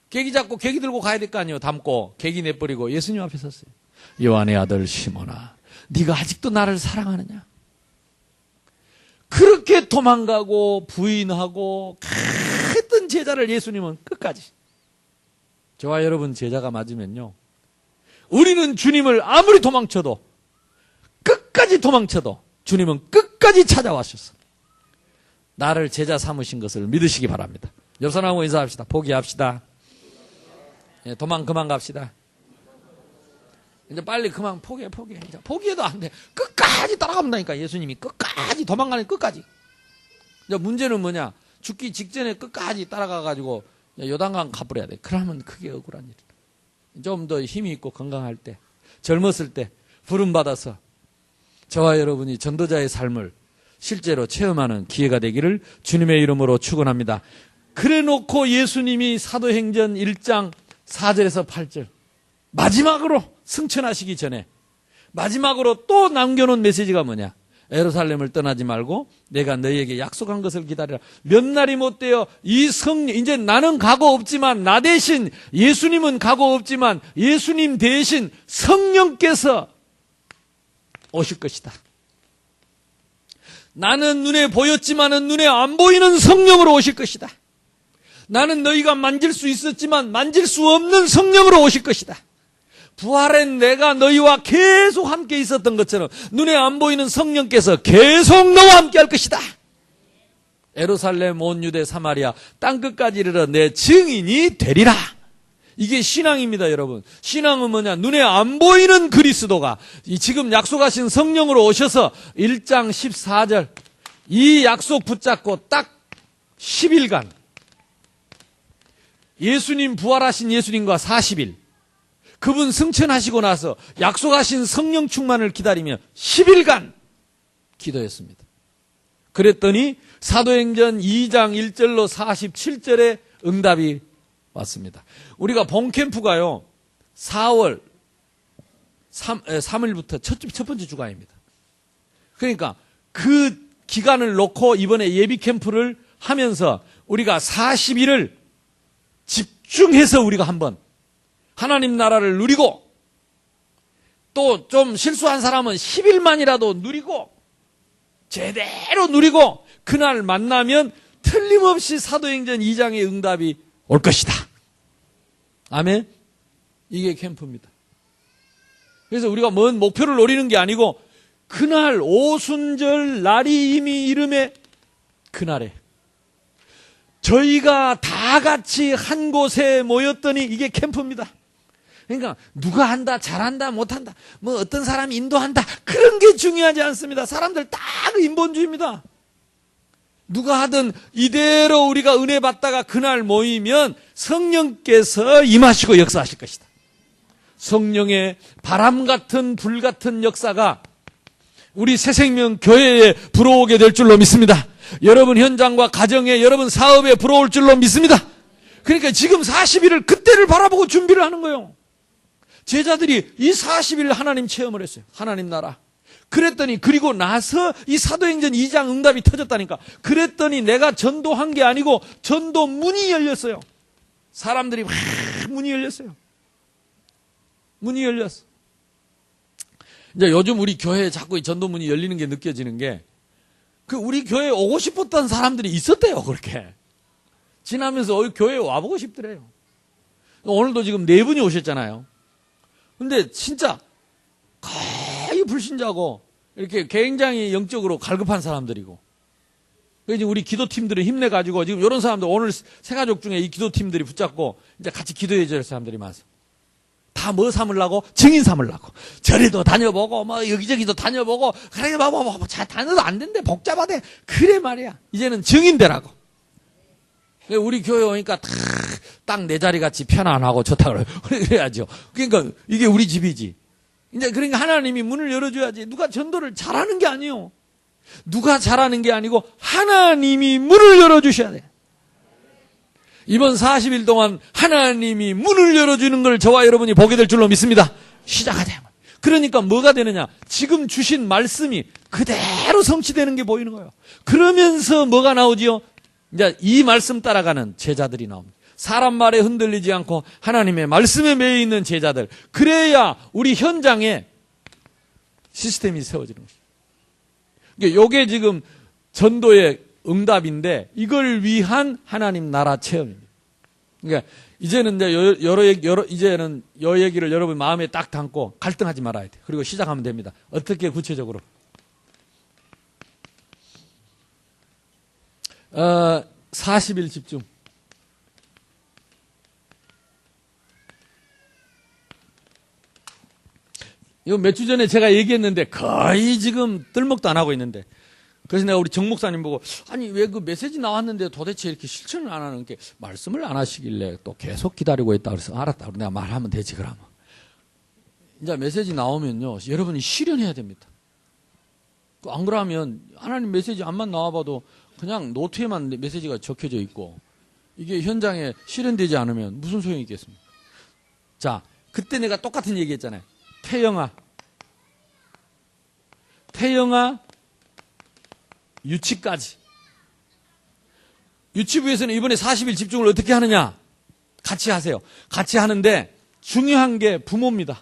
계기 잡고 계기 들고 가야 될 거 아니에요. 담고 계기 내버리고 예수님 앞에 섰어요. 요한의 아들 시몬아 네가 아직도 나를 사랑하느냐. 그렇게 도망가고 부인하고 했던 제자를 예수님은 끝까지. 저와 여러분 제자가 맞으면요 우리는 주님을 아무리 도망쳐도 끝까지 도망쳐도 주님은 끝까지 찾아와셨어. 나를 제자 삼으신 것을 믿으시기 바랍니다. 옆 사람하고 인사합시다. 포기합시다. 예, 도망 그만 갑시다. 이제 빨리 그만 포기해. 이제 포기해도 안 돼. 끝까지 따라간다니까. 예수님이 끝까지 도망가는 끝까지. 이제 문제는 뭐냐? 죽기 직전에 끝까지 따라가가지고 요단강 가버려야 돼. 그러면 그게 억울한 일이다. 좀 더 힘이 있고 건강할 때, 젊었을 때 부름 받아서 저와 여러분이 전도자의 삶을 실제로 체험하는 기회가 되기를 주님의 이름으로 축원합니다. 그래놓고 예수님이 사도행전 1장 4절에서 8절 마지막으로 승천하시기 전에 마지막으로 또 남겨놓은 메시지가 뭐냐? 예루살렘을 떠나지 말고 내가 너희에게 약속한 것을 기다리라. 몇 날이 못 되어 이제 나는 가고 없지만 나 대신 예수님은 가고 없지만 예수님 대신 성령께서 오실 것이다. 나는 눈에 보였지만은 눈에 안 보이는 성령으로 오실 것이다. 나는 너희가 만질 수 있었지만 만질 수 없는 성령으로 오실 것이다. 부활엔 내가 너희와 계속 함께 있었던 것처럼 눈에 안 보이는 성령께서 계속 너와 함께 할 것이다. 예루살렘 온 유대 사마리아 땅끝까지 이르러 내 증인이 되리라. 이게 신앙입니다, 여러분. 신앙은 뭐냐? 눈에 안 보이는 그리스도가 지금 약속하신 성령으로 오셔서 1장 14절 이 약속 붙잡고 딱 10일간 예수님 부활하신 예수님과 40일 그분 승천하시고 나서 약속하신 성령 충만을 기다리며 10일간 기도했습니다. 그랬더니 사도행전 2장 1절로 47절에 응답이 왔습니다. 우리가 봄캠프가요 4월 3일부터 첫 번째 주간입니다. 그러니까 그 기간을 놓고 이번에 예비 캠프를 하면서 우리가 40일을 집중해서 우리가 한번 하나님 나라를 누리고 또 좀 실수한 사람은 10일만이라도 누리고 제대로 누리고 그날 만나면 틀림없이 사도행전 2장의 응답이 올 것이다. 아멘. 이게 캠프입니다. 그래서 우리가 뭔 목표를 노리는 게 아니고 그날 오순절 날이 이미 이름에 그날에 저희가 다 같이 한 곳에 모였더니 이게 캠프입니다. 그러니까 누가 한다, 잘한다, 못한다, 뭐 어떤 사람이 인도한다 그런 게 중요하지 않습니다. 사람들 다 인본주의입니다. 누가 하든 이대로 우리가 은혜 받다가 그날 모이면 성령께서 임하시고 역사하실 것이다. 성령의 바람 같은 불 같은 역사가 우리 새생명 교회에 불어오게 될 줄로 믿습니다. 여러분 현장과 가정에 여러분 사업에 불어올 줄로 믿습니다. 그러니까 지금 40일을 그때를 바라보고 준비를 하는 거예요. 제자들이 이 40일 하나님 체험을 했어요. 하나님 나라. 그랬더니 그리고 나서 이 사도행전 2장 응답이 터졌다니까. 그랬더니 내가 전도한 게 아니고 전도 문이 열렸어요. 사람들이 막 문이 열렸어요. 문이 열렸어. 이제 요즘 우리 교회에 자꾸 이 전도 문이 열리는 게 느껴지는 게 그 우리 교회에 오고 싶었던 사람들이 있었대요. 그렇게 지나면서 교회에 와보고 싶더래요. 오늘도 지금 4분이 오셨잖아요. 근데 진짜 거의 불신자고 이렇게 굉장히 영적으로 갈급한 사람들이고 그래서 우리 기도팀들을 힘내가지고 지금 이런 사람들 오늘 새가족 중에 이 기도팀들이 붙잡고 이제 같이 기도해 줄 사람들이 많아요. 다 뭐 삼으려고? 증인 삼으려고. 절에도 다녀보고 뭐 여기저기도 다녀보고 그래 뭐 잘 다녀도 안 된대 복잡하대. 그래 말이야. 이제는 증인 되라고. 우리 교회 오니까 딱 내 자리 같이 편안하고 좋다 그래야죠. 그러니까 이게 우리 집이지. 이제 그러니까 하나님이 문을 열어줘야지. 누가 전도를 잘하는 게 아니에요. 누가 잘하는 게 아니고 하나님이 문을 열어주셔야 돼. 이번 40일 동안 하나님이 문을 열어주는 걸 저와 여러분이 보게 될 줄로 믿습니다. 시작하자. 그러니까 뭐가 되느냐? 지금 주신 말씀이 그대로 성취되는 게 보이는 거예요. 그러면서 뭐가 나오지요? 이제 이 말씀 따라가는 제자들이 나옵니다. 사람 말에 흔들리지 않고 하나님의 말씀에 매여 있는 제자들. 그래야 우리 현장에 시스템이 세워지는 것이죠. 이게 지금 전도의 응답인데 이걸 위한 하나님 나라 체험입니다. 그러니까 이제는 이제는 여 얘기를 여러분 마음에 딱 담고 갈등하지 말아야 돼. 그리고 시작하면 됩니다. 어떻게 구체적으로? 40일 집중. 이거 몇 주 전에 제가 얘기했는데 거의 지금 뜰먹도 안 하고 있는데 그래서 내가 우리 정 목사님 보고 아니 왜 그 메시지 나왔는데 도대체 이렇게 실천을 안 하는 게 말씀을 안 하시길래 또 계속 기다리고 있다 그래서 알았다. 내가 말하면 되지 그러면. 이제 메시지 나오면요 여러분이 실현해야 됩니다. 안 그러면 하나님 메시지 안만 나와봐도 그냥 노트에만 메시지가 적혀져 있고 이게 현장에 실현되지 않으면 무슨 소용이 있겠습니까? 자 그때 내가 똑같은 얘기했잖아요. 태영아 유치까지. 유치부에서는 이번에 40일 집중을 어떻게 하느냐? 같이 하세요. 같이 하는데 중요한 게 부모입니다.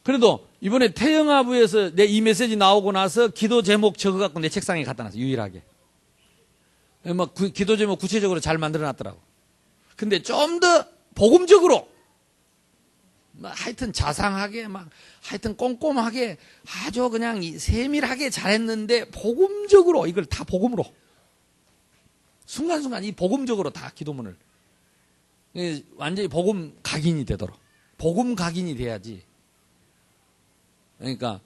그래도 이번에 태영아부에서 내 이 메시지 나오고 나서 기도 제목 적어갖고 내 책상에 갖다 놨어요. 유일하게. 막 기도 제목 구체적으로 잘 만들어 놨더라고. 근데 좀 더 복음적으로, 하여튼 자상하게, 하여튼 꼼꼼하게, 아주 그냥 세밀하게 잘했는데, 복음적으로, 이걸 다 복음으로. 순간순간 이 복음적으로 다 기도문을. 완전히 복음 각인이 되도록. 복음 각인이 돼야지. 그러니까,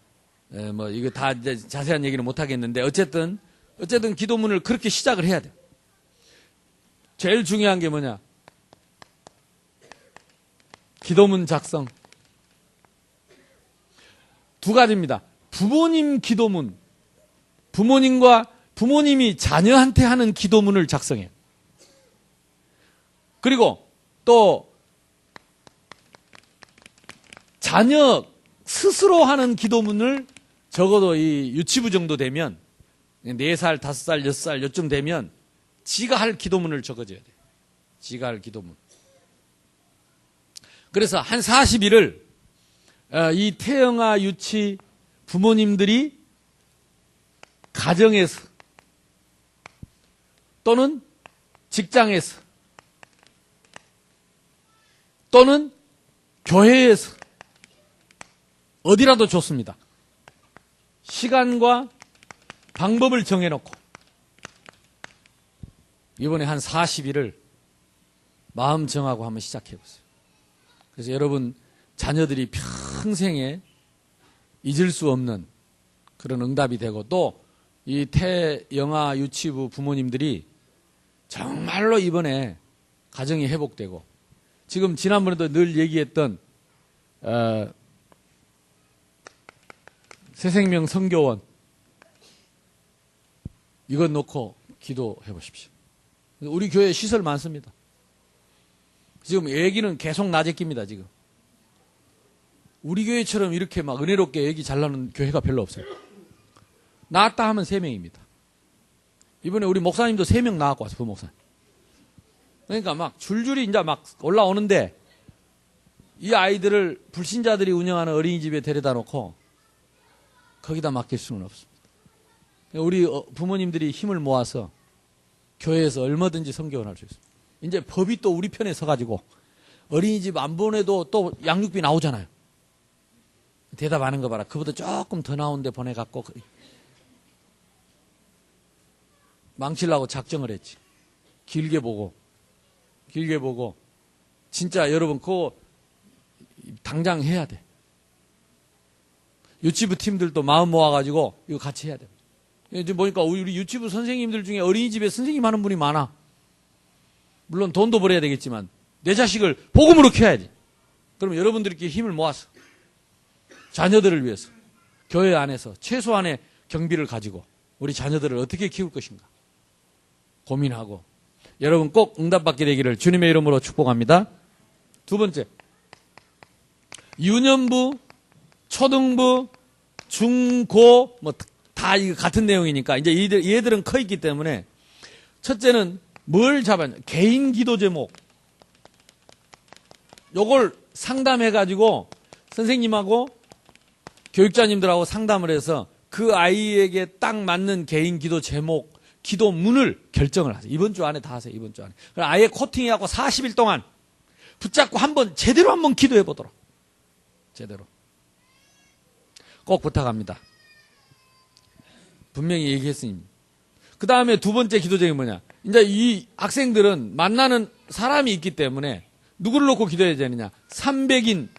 이거 다 이제 자세한 얘기는 못 하겠는데, 어쨌든 기도문을 그렇게 시작을 해야 돼. 제일 중요한 게 뭐냐? 기도문 작성. 두 가지입니다. 부모님 기도문. 부모님이 자녀한테 하는 기도문을 작성해요. 그리고 또 자녀 스스로 하는 기도문을 적어도 이 유치부 정도 되면 4살, 5살, 6살 요쯤 되면 지가 할 기도문을 적어줘야 돼요. 지가 할 기도문. 그래서 한 40일을 이 태영아 유치 부모님들이 가정에서 또는 직장에서 또는 교회에서 어디라도 좋습니다. 시간과 방법을 정해놓고 이번에 한 40일을 마음 정하고 한번 시작해보세요. 그래서 여러분 자녀들이 평생에 잊을 수 없는 그런 응답이 되고 또 이 태영아 유치부 부모님들이 정말로 이번에 가정이 회복되고 지금 지난번에도 늘 얘기했던 새생명 선교원 이것 놓고 기도해 보십시오. 우리 교회에 시설 많습니다. 지금 애기는 계속 낮에 낍니다. 지금 우리 교회처럼 이렇게 막 은혜롭게 애기 잘 나는 교회가 별로 없어요. 낳았다 하면 3명입니다. 이번에 우리 목사님도 3명 낳았고 왔어요. 부목사님. 그러니까 막 줄줄이 이제 막 올라오는데 이 아이들을 불신자들이 운영하는 어린이집에 데려다 놓고 거기다 맡길 수는 없습니다. 우리 부모님들이 힘을 모아서 교회에서 얼마든지 선교원할 수 있습니다. 이제 법이 또 우리 편에 서가지고 어린이집 안 보내도 또 양육비 나오잖아요. 대답하는 거 봐라. 그보다 조금 더 나온 데 보내갖고 망치려고 작정을 했지. 길게 보고 진짜 여러분 그거 당장 해야 돼. 유치부 팀들도 마음 모아가지고 이거 같이 해야 돼. 지금 보니까 우리 유치부 선생님들 중에 어린이집에 선생님 하는 분이 많아. 물론 돈도 벌어야 되겠지만 내 자식을 복음으로 키워야지. 그럼 여러분들끼리 힘을 모아서 자녀들을 위해서 교회 안에서 최소한의 경비를 가지고 우리 자녀들을 어떻게 키울 것인가 고민하고 여러분 꼭 응답받게 되기를 주님의 이름으로 축복합니다. 두 번째, 유년부, 초등부, 중고 다 이거 같은 내용이니까 이제 얘들은 커 있기 때문에 첫째는 뭘 잡아야 개인 기도 제목 요걸 상담해 가지고 선생님하고 교육자님들하고 상담을 해서 그 아이에게 딱 맞는 개인 기도 제목 기도문을 결정을 하세요. 이번 주 안에 다 하세요. 이번 주 안에. 아예 코팅해갖고 40일 동안 붙잡고 제대로 한번 기도해 보도록. 제대로. 꼭 부탁합니다. 분명히 얘기했으니. 그 다음에 두 번째 기도 제목이 뭐냐. 이제 이 학생들은 만나는 사람이 있기 때문에 누구를 놓고 기도해야 되느냐. 300인.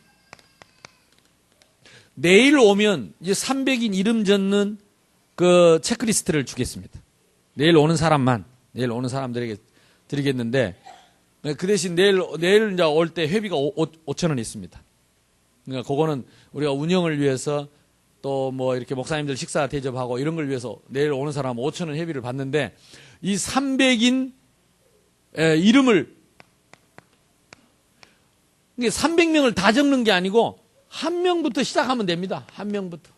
내일 오면 이제 300인 이름 적는 그 체크리스트를 주겠습니다. 내일 오는 사람들에게 드리겠는데, 그 대신 내일 이제 올 때 회비가 5,000원 있습니다. 그러니까 그거는 우리가 운영을 위해서 또 뭐 이렇게 목사님들 식사 대접하고 이런 걸 위해서 내일 오는 사람 5,000원 회비를 받는데, 이 300인 이름을, 300명을 다 적는 게 아니고, 한 명부터 시작하면 됩니다. 한 명부터.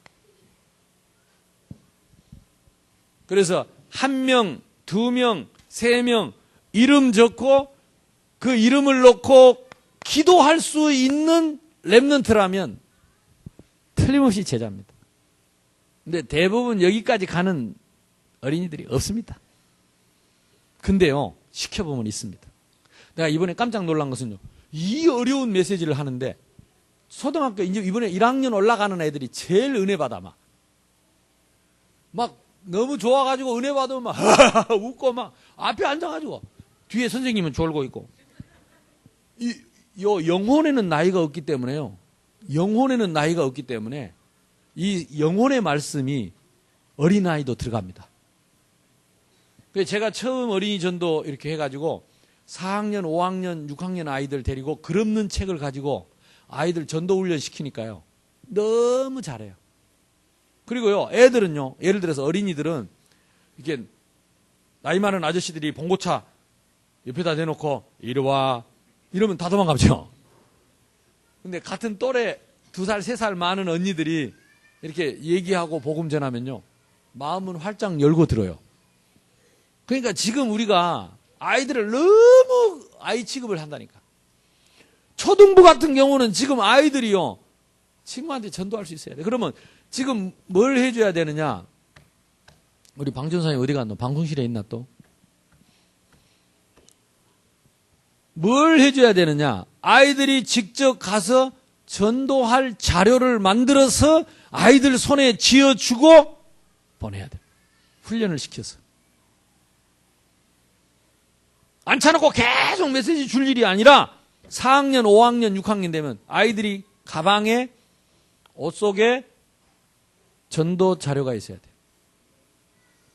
그래서 1명, 2명, 3명 이름 적고 그 이름을 놓고 기도할 수 있는 렘넌트라면 틀림없이 제자입니다. 근데 대부분 여기까지 가는 어린이들이 없습니다. 근데요, 시켜보면 있습니다. 내가 이번에 깜짝 놀란 것은요, 이 어려운 메시지를 하는데, 초등학교 이제 이번에 1학년 올라가는 애들이 제일 은혜 받아, 막 너무 좋아가지고 은혜 받으면 막 웃고 막 앞에 앉아가지고 뒤에 선생님은 졸고 있고. 요 영혼에는 나이가 없기 때문에요. 영혼에는 나이가 없기 때문에 이 영혼의 말씀이 어린아이도 들어갑니다. 그래서 제가 처음 어린이 전도 이렇게 해가지고 4학년, 5학년, 6학년 아이들 데리고 글 없는 책을 가지고 아이들 전도 훈련 시키니까요. 너무 잘해요. 그리고요, 애들은요, 예를 들어서 어린이들은 이렇게 나이 많은 아저씨들이 봉고차 옆에다 대놓고 이리 와 이러면 다 도망가죠. 근데 같은 또래 2살, 3살 많은 언니들이 이렇게 얘기하고 복음 전하면요, 마음은 활짝 열고 들어요. 그러니까 지금 우리가 아이들을 너무 아이 취급을 한다니까. 초등부 같은 경우는 지금 아이들이요, 친구한테 전도할 수 있어야 돼. 그러면 지금 뭘 해줘야 되느냐? 우리 방 전사님 어디 갔노? 방송실에 있나 또? 뭘 해줘야 되느냐? 아이들이 직접 가서 전도할 자료를 만들어서 아이들 손에 쥐어주고 보내야 돼. 훈련을 시켜서. 앉혀놓고 계속 메시지 줄 일이 아니라 4학년, 5학년, 6학년 되면 아이들이 가방에, 옷 속에 전도 자료가 있어야 돼.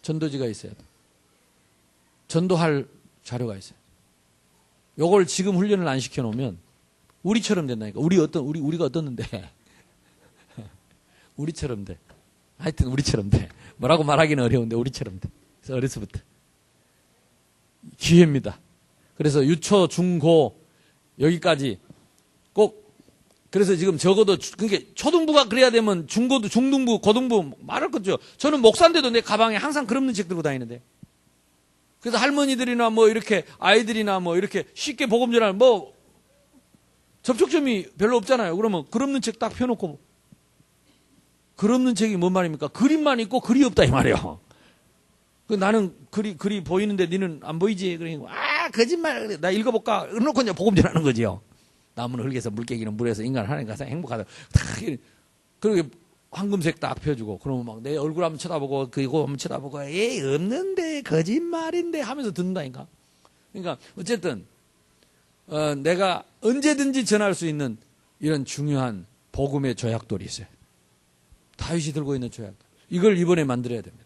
전도지가 있어야 돼. 전도할 자료가 있어야 돼. 요걸 지금 훈련을 안 시켜놓으면 우리처럼 된다니까. 우리가 어떻는데. 우리처럼 돼. 하여튼 우리처럼 돼. 뭐라고 말하기는 어려운데 우리처럼 돼. 그래서 어려서부터. 기회입니다. 그래서 유초, 중, 고, 여기까지 꼭, 그래서 지금 적어도, 그러니까 초등부가 그래야 되면 중고도, 중등부, 고등부 말할 거죠. 저는 목사인데도 내 가방에 항상 글 없는 책 들고 다니는데. 그래서 할머니들이나 뭐 이렇게 아이들이나 뭐 이렇게 쉽게 복음 전하는 뭐 접촉점이 별로 없잖아요. 그러면 글 없는 책 딱 펴놓고, 글 없는 책이 뭔 말입니까? 그림만 있고 글이 없다 이 말이에요. 나는 글이 보이는데 니는 안 보이지? 그러니까 거짓말. 나 읽어볼까? 놓고 이제 복음 전하는 거지요. 나무는 흙에서 물개기는 물에서 인간은 하나님 가서 행복하다. 그리고 황금색 딱 펴주고, 그러면 막 내 얼굴 한번 쳐다보고, 그거 한번 쳐다보고, 에이, 없는데, 거짓말인데 하면서 듣는다니까. 그러니까, 어쨌든, 내가 언제든지 전할 수 있는 이런 중요한 복음의 조약돌이 있어요. 다윗이 들고 있는 조약돌. 이걸 이번에 만들어야 됩니다.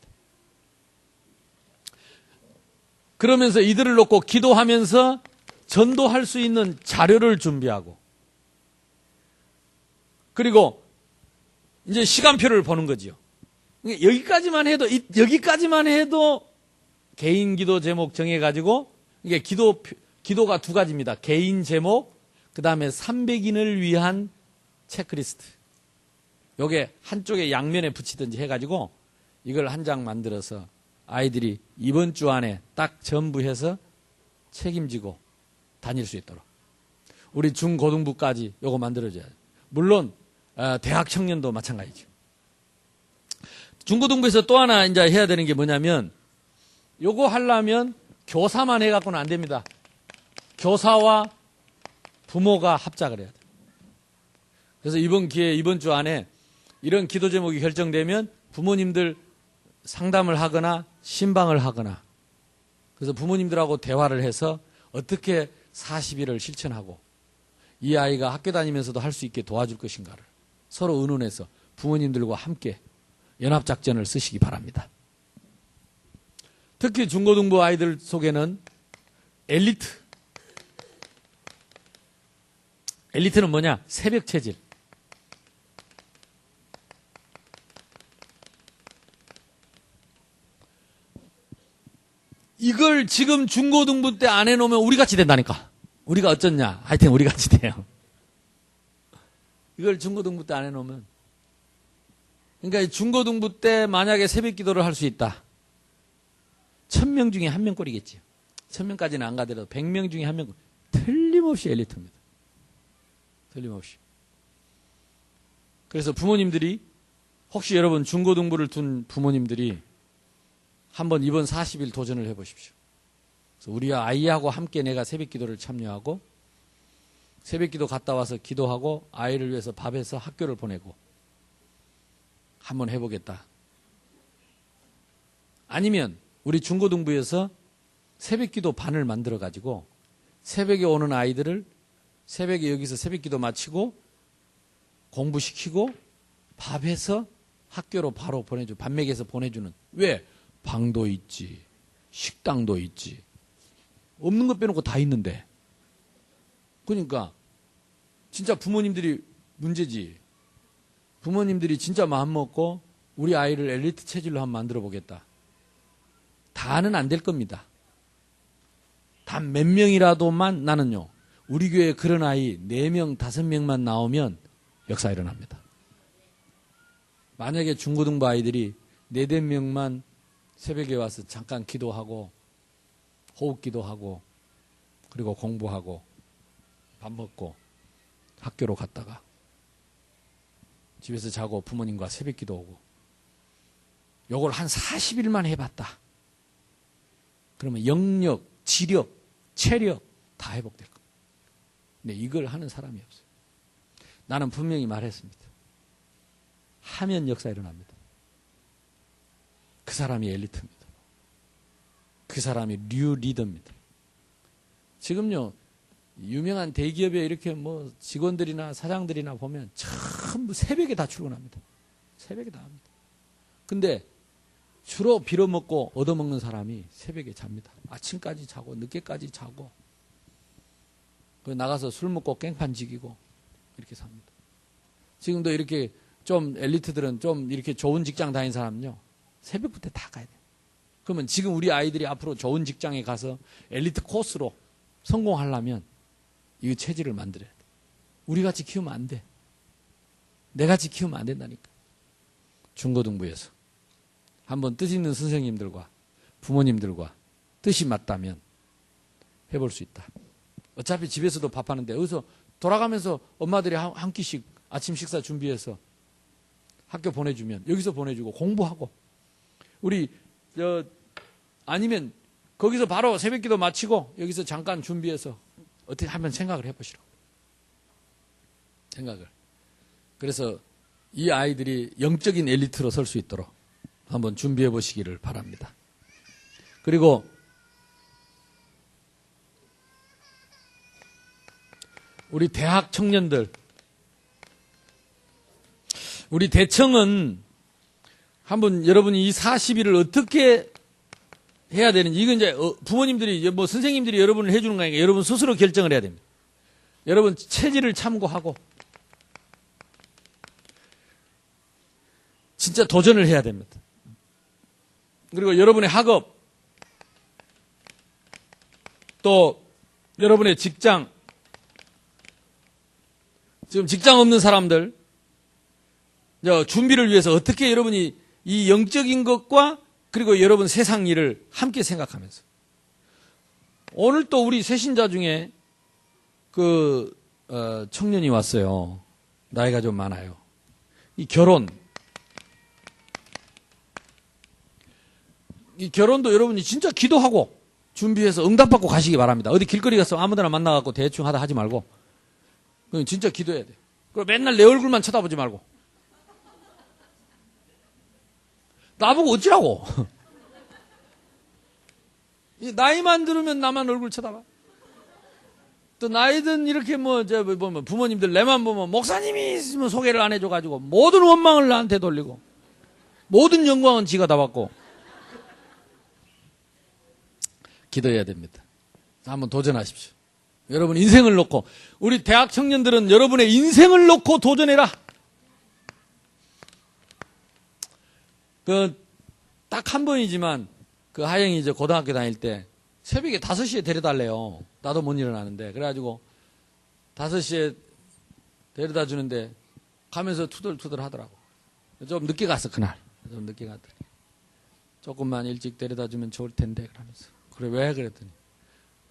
그러면서 이들을 놓고 기도하면서 전도할 수 있는 자료를 준비하고, 그리고 이제 시간표를 보는 거지요. 여기까지만 해도 개인 기도 제목 정해가지고, 이게 기도가 2가지입니다. 개인 제목, 그 다음에 300인을 위한 체크리스트. 요게 한쪽에 양면에 붙이든지 해가지고 이걸 한 장 만들어서 아이들이 이번 주 안에 딱 전부해서 책임지고 다닐 수 있도록. 우리 중고등부까지 요거 만들어줘야 돼요. 물론 대학 청년도 마찬가지죠. 중고등부에서 또 하나 이제 해야 되는 게 뭐냐면, 요거 하려면 교사만 해갖고는 안 됩니다. 교사와 부모가 합작을 해야 돼요. 그래서 이번 주 안에 이런 기도 제목이 결정되면 부모님들 상담을 하거나 신방을 하거나, 그래서 부모님들하고 대화를 해서 어떻게 40일을 실천하고 이 아이가 학교 다니면서도 할 수 있게 도와줄 것인가를 서로 의논해서 부모님들과 함께 연합작전을 쓰시기 바랍니다. 특히 중고등부 아이들 속에는 엘리트는 뭐냐? 새벽 체질. 이걸 지금 중고등부 때 안 해놓으면 우리같이 된다니까. 우리가 어쩌냐? 하여튼 우리같이 돼요. 이걸 중고등부 때 안 해놓으면. 그러니까 중고등부 때 만약에 새벽 기도를 할 수 있다. 1000명 중에 1명 꼴이겠지요. 1000명까지는 안 가더라도 100명 중에 1명 꼴. 틀림없이 엘리트입니다. 틀림없이. 그래서 부모님들이, 혹시 여러분 중고등부를 둔 부모님들이 한번 이번 40일 도전을 해보십시오. 그래서 우리 아이하고 함께 내가 새벽 기도를 참여하고 새벽 기도 갔다 와서 기도하고 아이를 위해서 밥해서 학교를 보내고 한번 해보겠다. 아니면 우리 중고등부에서 새벽 기도 반을 만들어 가지고 새벽에 오는 아이들을 새벽에 여기서 새벽 기도 마치고 공부시키고 밥해서 학교로 바로 보내줘. 밥 먹여서 보내주는. 왜? 방도 있지. 식당도 있지. 없는 것 빼놓고 다 있는데. 그러니까 진짜 부모님들이 문제지. 부모님들이 진짜 마음 먹고 우리 아이를 엘리트 체질로 한번 만들어 보겠다. 다는 안 될 겁니다. 단 몇 명이라도만 나는요. 우리 교회에 그런 아이 4명, 5명만 나오면 역사 일어납니다. 만약에 중고등부 아이들이 4~5명만 새벽에 와서 잠깐 기도하고 호흡 기도하고 그리고 공부하고 밥 먹고 학교로 갔다가 집에서 자고 부모님과 새벽 기도 오고 요걸 한 40일만 해봤다. 그러면 영력, 지력, 체력 다 회복될 겁니다. 근데 이걸 하는 사람이 없어요. 나는 분명히 말했습니다. 하면 역사 일어납니다. 그 사람이 엘리트입니다. 그 사람이 뉴 리더입니다. 지금요, 유명한 대기업에 이렇게 뭐 직원들이나 사장들이나 보면 전부 새벽에 다 출근합니다. 새벽에 다 합니다. 근데 주로 빌어먹고 얻어먹는 사람이 새벽에 잡니다. 아침까지 자고 늦게까지 자고 나가서 술 먹고 깽판 지기고 이렇게 삽니다. 지금도 이렇게 좀 엘리트들은 좀 이렇게 좋은 직장 다닌 사람은요. 새벽부터 다 가야 돼요. 그러면 지금 우리 아이들이 앞으로 좋은 직장에 가서 엘리트 코스로 성공하려면 이 체질을 만들어야 돼. 우리 같이 키우면 안 돼. 내같이 키우면 안 된다니까. 중고등부에서 한번 뜻 있는 선생님들과 부모님들과 뜻이 맞다면 해볼 수 있다. 어차피 집에서도 밥하는데 여기서 돌아가면서 엄마들이 한 끼씩 아침 식사 준비해서 학교 보내주면 여기서 보내주고 공부하고 우리 아니면 거기서 바로 새벽기도 마치고 여기서 잠깐 준비해서 어떻게 한번 생각을 해보시라고. 생각을. 그래서 이 아이들이 영적인 엘리트로 설 수 있도록 한번 준비해 보시기를 바랍니다. 그리고 우리 대학 청년들, 우리 대청은 한번 여러분이 이 40일을 어떻게 해야 되는지, 이건 이제 부모님들이, 뭐 선생님들이 여러분을 해주는 거 아니니까 여러분 스스로 결정을 해야 됩니다. 여러분 체질을 참고하고 진짜 도전을 해야 됩니다. 그리고 여러분의 학업, 또 여러분의 직장, 지금 직장 없는 사람들 준비를 위해서 어떻게 여러분이 이 영적인 것과 그리고 여러분 세상 일을 함께 생각하면서 오늘 또 우리 새신자 중에 청년이 왔어요. 나이가 좀 많아요. 이 결혼도 여러분이 진짜 기도하고 준비해서 응답받고 가시기 바랍니다. 어디 길거리 가서 아무데나 만나갖고 대충 하다 하지 말고 진짜 기도해야 돼. 그리고 맨날 내 얼굴만 쳐다보지 말고 나보고 어찌라고. 나이만 들으면 나만 얼굴 쳐다봐. 또 나이든 이렇게 부모님들 내만 보면 목사님이 있으면 소개를 안 해줘가지고 모든 원망을 나한테 돌리고 모든 영광은 지가 다 받고. 기도해야 됩니다. 한번 도전하십시오. 여러분 인생을 놓고, 우리 대학 청년들은 여러분의 인생을 놓고 도전해라. 딱 한 번이지만 하영이 이제 고등학교 다닐 때 새벽에 5시에 데려달래요. 나도 못 일어나는데. 그래가지고 5시에 데려다 주는데 가면서 투덜투덜 하더라고. 좀 늦게 갔어, 그날. 좀 늦게 갔더니. 조금만 일찍 데려다 주면 좋을 텐데, 그러면서. 그래, 왜? 그랬더니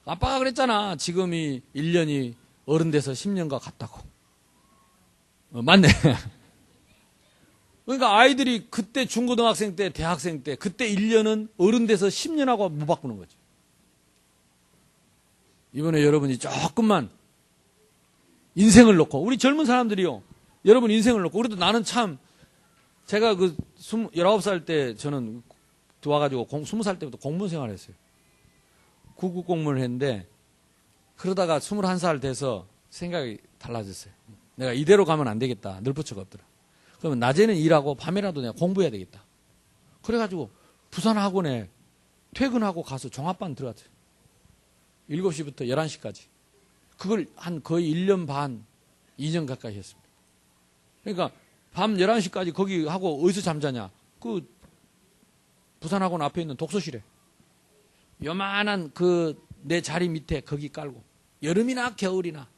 아빠가 그랬잖아. 지금이 1년이 어른 돼서 10년과 같다고. 맞네. 그러니까 아이들이 그때 중고등학생 때, 대학생 때, 그때 1년은 어른 돼서 10년하고 못 바꾸는 거지. 이번에 여러분이 조금만 인생을 놓고, 우리 젊은 사람들이요, 여러분 인생을 놓고, 그래도 나는 참, 제가 19살 때 저는 와가지고 20살 때부터 공무원 생활을 했어요. 구급 공무원을 했는데, 그러다가 21살 돼서 생각이 달라졌어요. 내가 이대로 가면 안 되겠다. 늘부처가 없더라. 그러면 낮에는 일하고 밤에라도 내가 공부해야 되겠다. 그래가지고 부산 학원에 퇴근하고 가서 종합반 들어갔어요. 7시부터 11시까지. 그걸 한 거의 1년 반, 2년 가까이 했습니다. 그러니까 밤 11시까지 거기 하고 어디서 잠자냐? 그 부산 학원 앞에 있는 독서실에. 요만한 내 자리 밑에 거기 깔고. 여름이나 겨울이나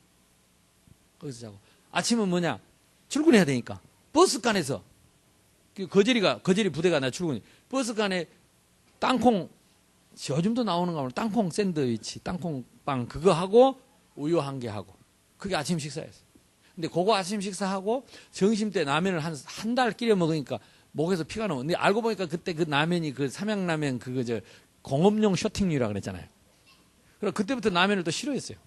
거기서 자고. 아침은 뭐냐? 출근해야 되니까. 버스간에서 거제리 부대가 나 출근이. 버스간에 땅콩, 요즘도 나오는가 보다. 땅콩 샌드위치, 땅콩빵 그거 하고 우유 한 개 하고. 그게 아침 식사였어요. 근데 그거 아침 식사하고 점심 때 라면을 한 달 끼려 먹으니까 목에서 피가 나오고. 근데 알고 보니까 그때 그 라면이 삼양라면 공업용 쇼팅류라 그랬잖아요. 그래서 그때부터 라면을 또 싫어했어요.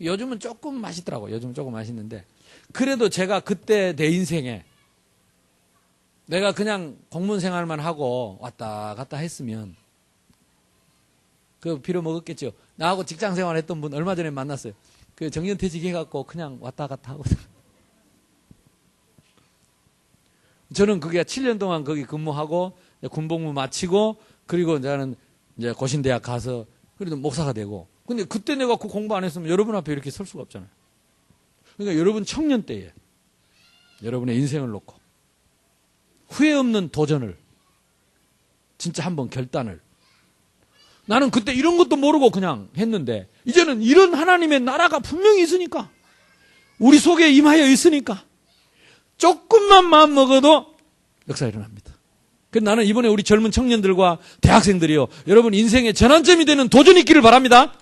요즘은 조금 맛있더라고요. 요즘 조금 맛있는데. 그래도 제가 그때 내 인생에 내가 그냥 공무원 생활만 하고 왔다 갔다 했으면 그 필요 먹었겠죠. 나하고 직장 생활 했던 분 얼마 전에 만났어요. 그 정년퇴직 해갖고 그냥 왔다 갔다 하고. 저는 그게 7년 동안 거기 근무하고 군복무 마치고 그리고 저는 이제 고신대학 가서 그래도 목사가 되고. 근데 그때 내가 그 공부 안 했으면 여러분 앞에 이렇게 설 수가 없잖아요. 그러니까 여러분 청년 때에 여러분의 인생을 놓고 후회 없는 도전을 진짜 한번 결단을 나는 그때 이런 것도 모르고 그냥 했는데 이제는 이런 하나님의 나라가 분명히 있으니까 우리 속에 임하여 있으니까 조금만 마음 먹어도 역사가 일어납니다. 그래서 나는 이번에 우리 젊은 청년들과 대학생들이요 여러분 인생의 전환점이 되는 도전이 있기를 바랍니다.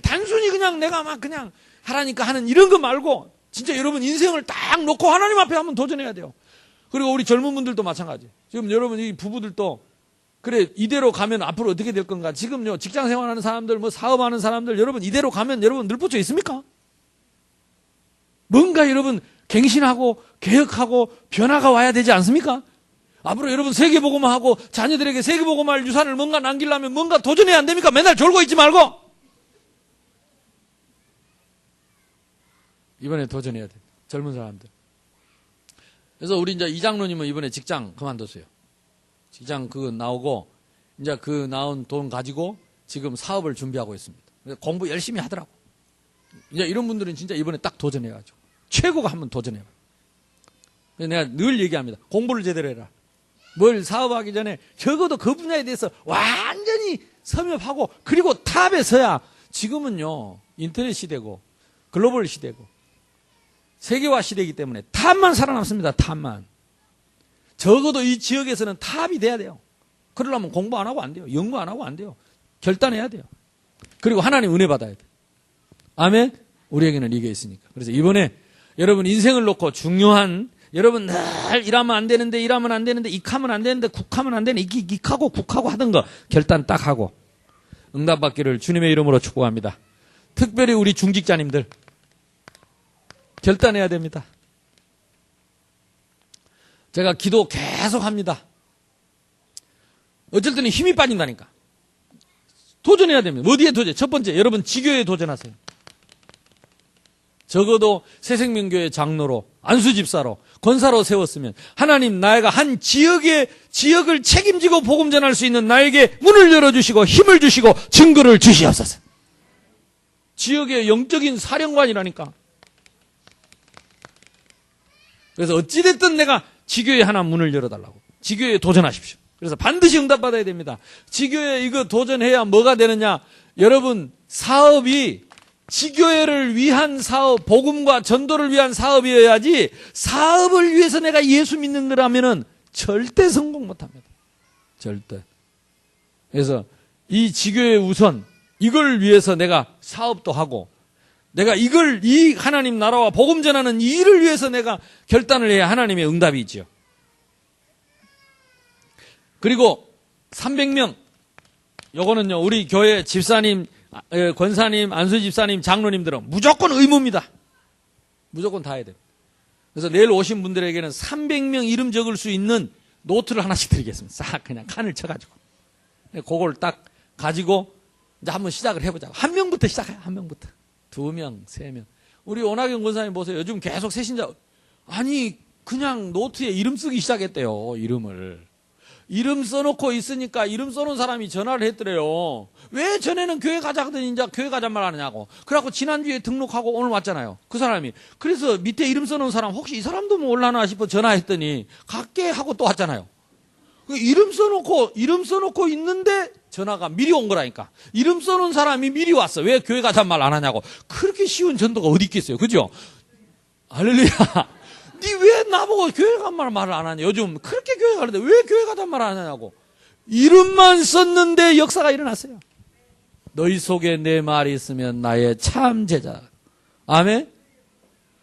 단순히 그냥 내가 막 그냥 하라니까 하는 이런 거 말고 진짜 여러분 인생을 딱 놓고 하나님 앞에 한번 도전해야 돼요. 그리고 우리 젊은 분들도 마찬가지. 지금 여러분 이 부부들도 그래 이대로 가면 앞으로 어떻게 될 건가. 지금요 직장 생활하는 사람들 뭐 사업하는 사람들 여러분 이대로 가면 여러분 늘붙여 있습니까? 뭔가 여러분 갱신하고 개혁하고 변화가 와야 되지 않습니까? 앞으로 여러분 세계복음화 하고 자녀들에게 세계복음화할 유산을 뭔가 남기려면 뭔가 도전해야 안 됩니까? 맨날 졸고 있지 말고 이번에 도전해야 돼. 젊은 사람들. 그래서 우리 이제 이장로님은 이번에 직장 그만뒀어요. 직장 그거 나오고 이제 그 나온 돈 가지고 지금 사업을 준비하고 있습니다. 공부 열심히 하더라고. 이제 이런 분들은 진짜 이번에 딱 도전해가지고 최고가 한번 도전해봐. 그래서 내가 늘 얘기합니다. 공부를 제대로 해라. 뭘 사업하기 전에 적어도 그 분야에 대해서 완전히 섭렵하고 그리고 탑에 서야 지금은요 인터넷 시대고 글로벌 시대고 세계화 시대이기 때문에 탑만 살아남습니다. 탑만. 적어도 이 지역에서는 탑이 돼야 돼요. 그러려면 공부 안 하고 안 돼요. 연구 안 하고 안 돼요. 결단해야 돼요. 그리고 하나님 은혜 받아야 돼요. 아멘? 우리에게는 이게 있으니까. 그래서 이번에 여러분 인생을 놓고 중요한 여러분 늘 일하면 안 되는데 익하면 안 되는데 국하면 안 되는데 익하고 국하고 하던 거 결단 딱 하고 응답받기를 주님의 이름으로 축복합니다. 특별히 우리 중직자님들 결단해야 됩니다. 제가 기도 계속 합니다. 어쩔 때는 힘이 빠진다니까. 도전해야 됩니다. 어디에 도전? 첫 번째, 여러분 지교에 도전하세요. 적어도 새생명교회 장로로, 안수집사로, 권사로 세웠으면 하나님 나이가 한 지역을 책임지고 복음 전할 수 있는 나에게 문을 열어주시고 힘을 주시고 증거를 주시옵소서. 지역의 영적인 사령관이라니까. 그래서 어찌됐든 내가 지교에 하나 문을 열어달라고. 지교에 도전하십시오. 그래서 반드시 응답받아야 됩니다. 지교에 이거 도전해야 뭐가 되느냐. 여러분 사업이 지교회를 위한 사업, 복음과 전도를 위한 사업이어야지 사업을 위해서 내가 예수 믿는 거라면은 절대 성공 못합니다. 절대. 그래서 이 지교회 우선 이걸 위해서 내가 사업도 하고 내가 이 하나님 나라와 복음 전하는 이 일을 위해서 내가 결단을 해야 하나님의 응답이 있죠. 그리고 300명, 요거는요, 우리 교회 집사님, 권사님, 안수 집사님, 장로님들은 무조건 의무입니다. 무조건 다 해야 돼요. 그래서 내일 오신 분들에게는 300명 이름 적을 수 있는 노트를 하나씩 드리겠습니다. 싹 그냥 칸을 쳐가지고. 그걸 딱 가지고 이제 한번 시작을 해보자고. 한 명부터 시작해요. 한 명부터. 2명, 3명. 우리 오나경 권사님 보세요. 요즘 계속 새신자. 아니 그냥 노트에 이름 쓰기 시작했대요. 이름을. 이름 써놓고 있으니까 이름 써놓은 사람이 전화를 했더래요. 왜 전에는 교회 가자 하더니 이제 교회 가자 말 하느냐고. 그래갖고 지난주에 등록하고 오늘 왔잖아요. 그 사람이. 그래서 밑에 이름 써놓은 사람 혹시 이 사람도 뭐 올라나 싶어 전화했더니 갈게 하고 또 왔잖아요. 이름 써놓고 있는데 전화가 미리 온 거라니까. 이름 써놓은 사람이 미리 왔어. 왜 교회 가자 말 안 하냐고. 그렇게 쉬운 전도가 어디 있겠어요. 그죠? 할렐루야. 니 왜 나보고 교회 간 말을 안 하냐. 요즘 그렇게 교회 가는데 왜 교회 가자 말 안 하냐고. 이름만 썼는데 역사가 일어났어요. 너희 속에 내 말이 있으면 나의 참 제자. 아멘?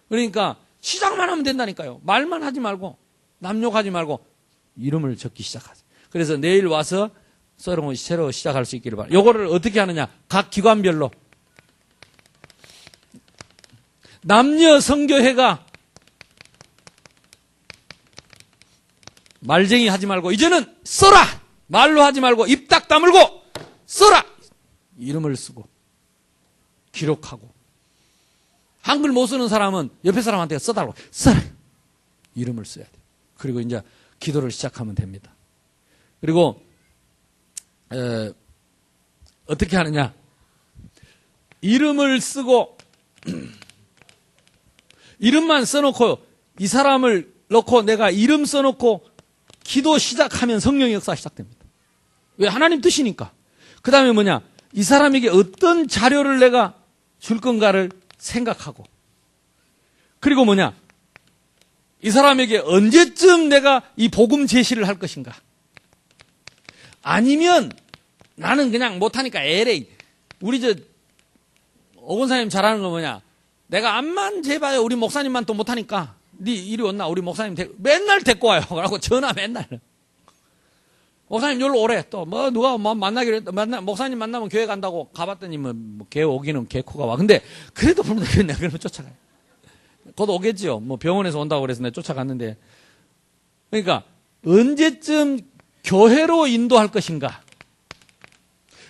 그러니까 시작만 하면 된다니까요. 말만 하지 말고 남욕하지 말고 이름을 적기 시작하세요. 그래서 내일 와서 새로 시작할 수 있기를 바랍니다. 요거를 어떻게 하느냐. 각 기관별로. 남녀 성교회가 말쟁이 하지 말고 이제는 써라. 말로 하지 말고 입 딱 다물고 써라. 이름을 쓰고 기록하고. 한글 못 쓰는 사람은 옆에 사람한테 써달라고. 써라. 이름을 써야 돼. 그리고 이제 기도를 시작하면 됩니다. 그리고 어떻게 하느냐. 이름을 쓰고 이름만 써놓고 이 사람을 넣고 내가 이름 써놓고 기도 시작하면 성령의 역사가 시작됩니다. 왜? 하나님 뜻이니까. 그 다음에 뭐냐. 이 사람에게 어떤 자료를 내가 줄 건가를 생각하고. 그리고 뭐냐. 이 사람에게 언제쯤 내가 이 복음 제시를 할 것인가. 아니면 나는 그냥 못하니까 LA. 우리 오건사님 잘하는 거 뭐냐. 내가 암만 재봐요. 우리 목사님만 또 못하니까. 네 이리 왔나? 우리 목사님 맨날 데리고 와요. 그러고 전화 맨날. 목사님 여기로 오래. 또 뭐 누가 만나기로 했다. 목사님 만나면 교회 간다고 가봤더니 뭐 개 오기는 개코가 와. 근데 그래도 부르면 내가 그러면 쫓아가요. 곧 오겠지요. 뭐 병원에서 온다고 그래서 내가 쫓아갔는데. 그러니까 언제쯤 교회로 인도할 것인가?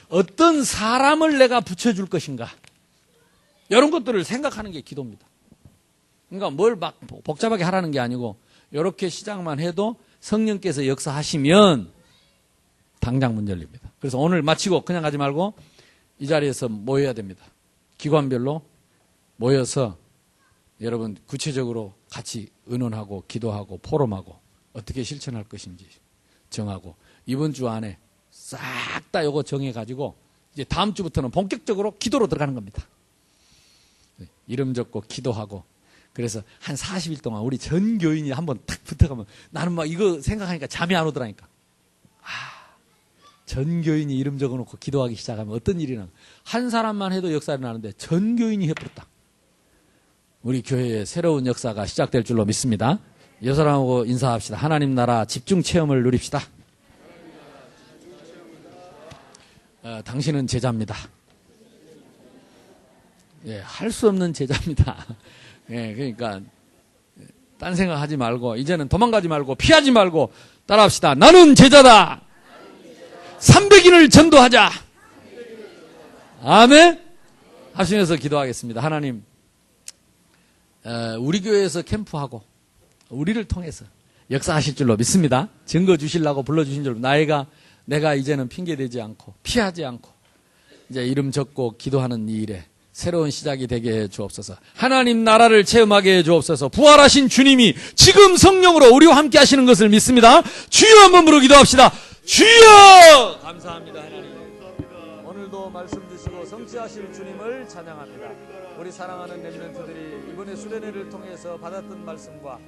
어떤 사람을 내가 붙여줄 것인가? 이런 것들을 생각하는 게 기도입니다. 그러니까 뭘 막 복잡하게 하라는 게 아니고 이렇게 시작만 해도 성령께서 역사하시면 당장 문 열립니다. 그래서 오늘 마치고 그냥 가지 말고 이 자리에서 모여야 됩니다. 기관별로 모여서 여러분 구체적으로 같이 의논하고 기도하고 포럼하고 어떻게 실천할 것인지 정하고 이번 주 안에 싹 다 요거 정해가지고 이제 다음 주부터는 본격적으로 기도로 들어가는 겁니다. 이름 적고 기도하고 그래서 한 40일 동안 우리 전 교인이 한번 탁 붙어가면 나는 막 이거 생각하니까 잠이 안 오더라니까. 전 교인이 이름 적어놓고 기도하기 시작하면 어떤 일이 나. 한 사람만 해도 역사가 나는데 전 교인이 해버렸다. 우리 교회에 새로운 역사가 시작될 줄로 믿습니다. 이 사람하고 인사합시다. 하나님 나라 집중 체험을 누립시다. 당신은 제자입니다. 예, 할 수 없는 제자입니다. 예, 그러니까 딴 생각하지 말고 이제는 도망가지 말고 피하지 말고 따라합시다. 나는 제자다. 300인을 전도하자. 아멘. 하시면서 기도하겠습니다. 하나님, 우리 교회에서 캠프하고 우리를 통해서 역사하실 줄로 믿습니다. 증거 주시려고 불러주신 줄로 내가 이제는 핑계대지 않고 피하지 않고 이제 이름 적고 기도하는 이 일에 새로운 시작이 되게 해 주옵소서. 하나님 나라를 체험하게 해 주옵소서. 부활하신 주님이 지금 성령으로 우리와 함께 하시는 것을 믿습니다. 주여 한번 부르 기도합시다. 주여! 감사합니다. 하나님. 오늘도 말씀 주시고 성취하실 주님을 찬양합니다. 우리 사랑하는 렘넌트들이 이번에 수련회를 통해서 받았던 말씀과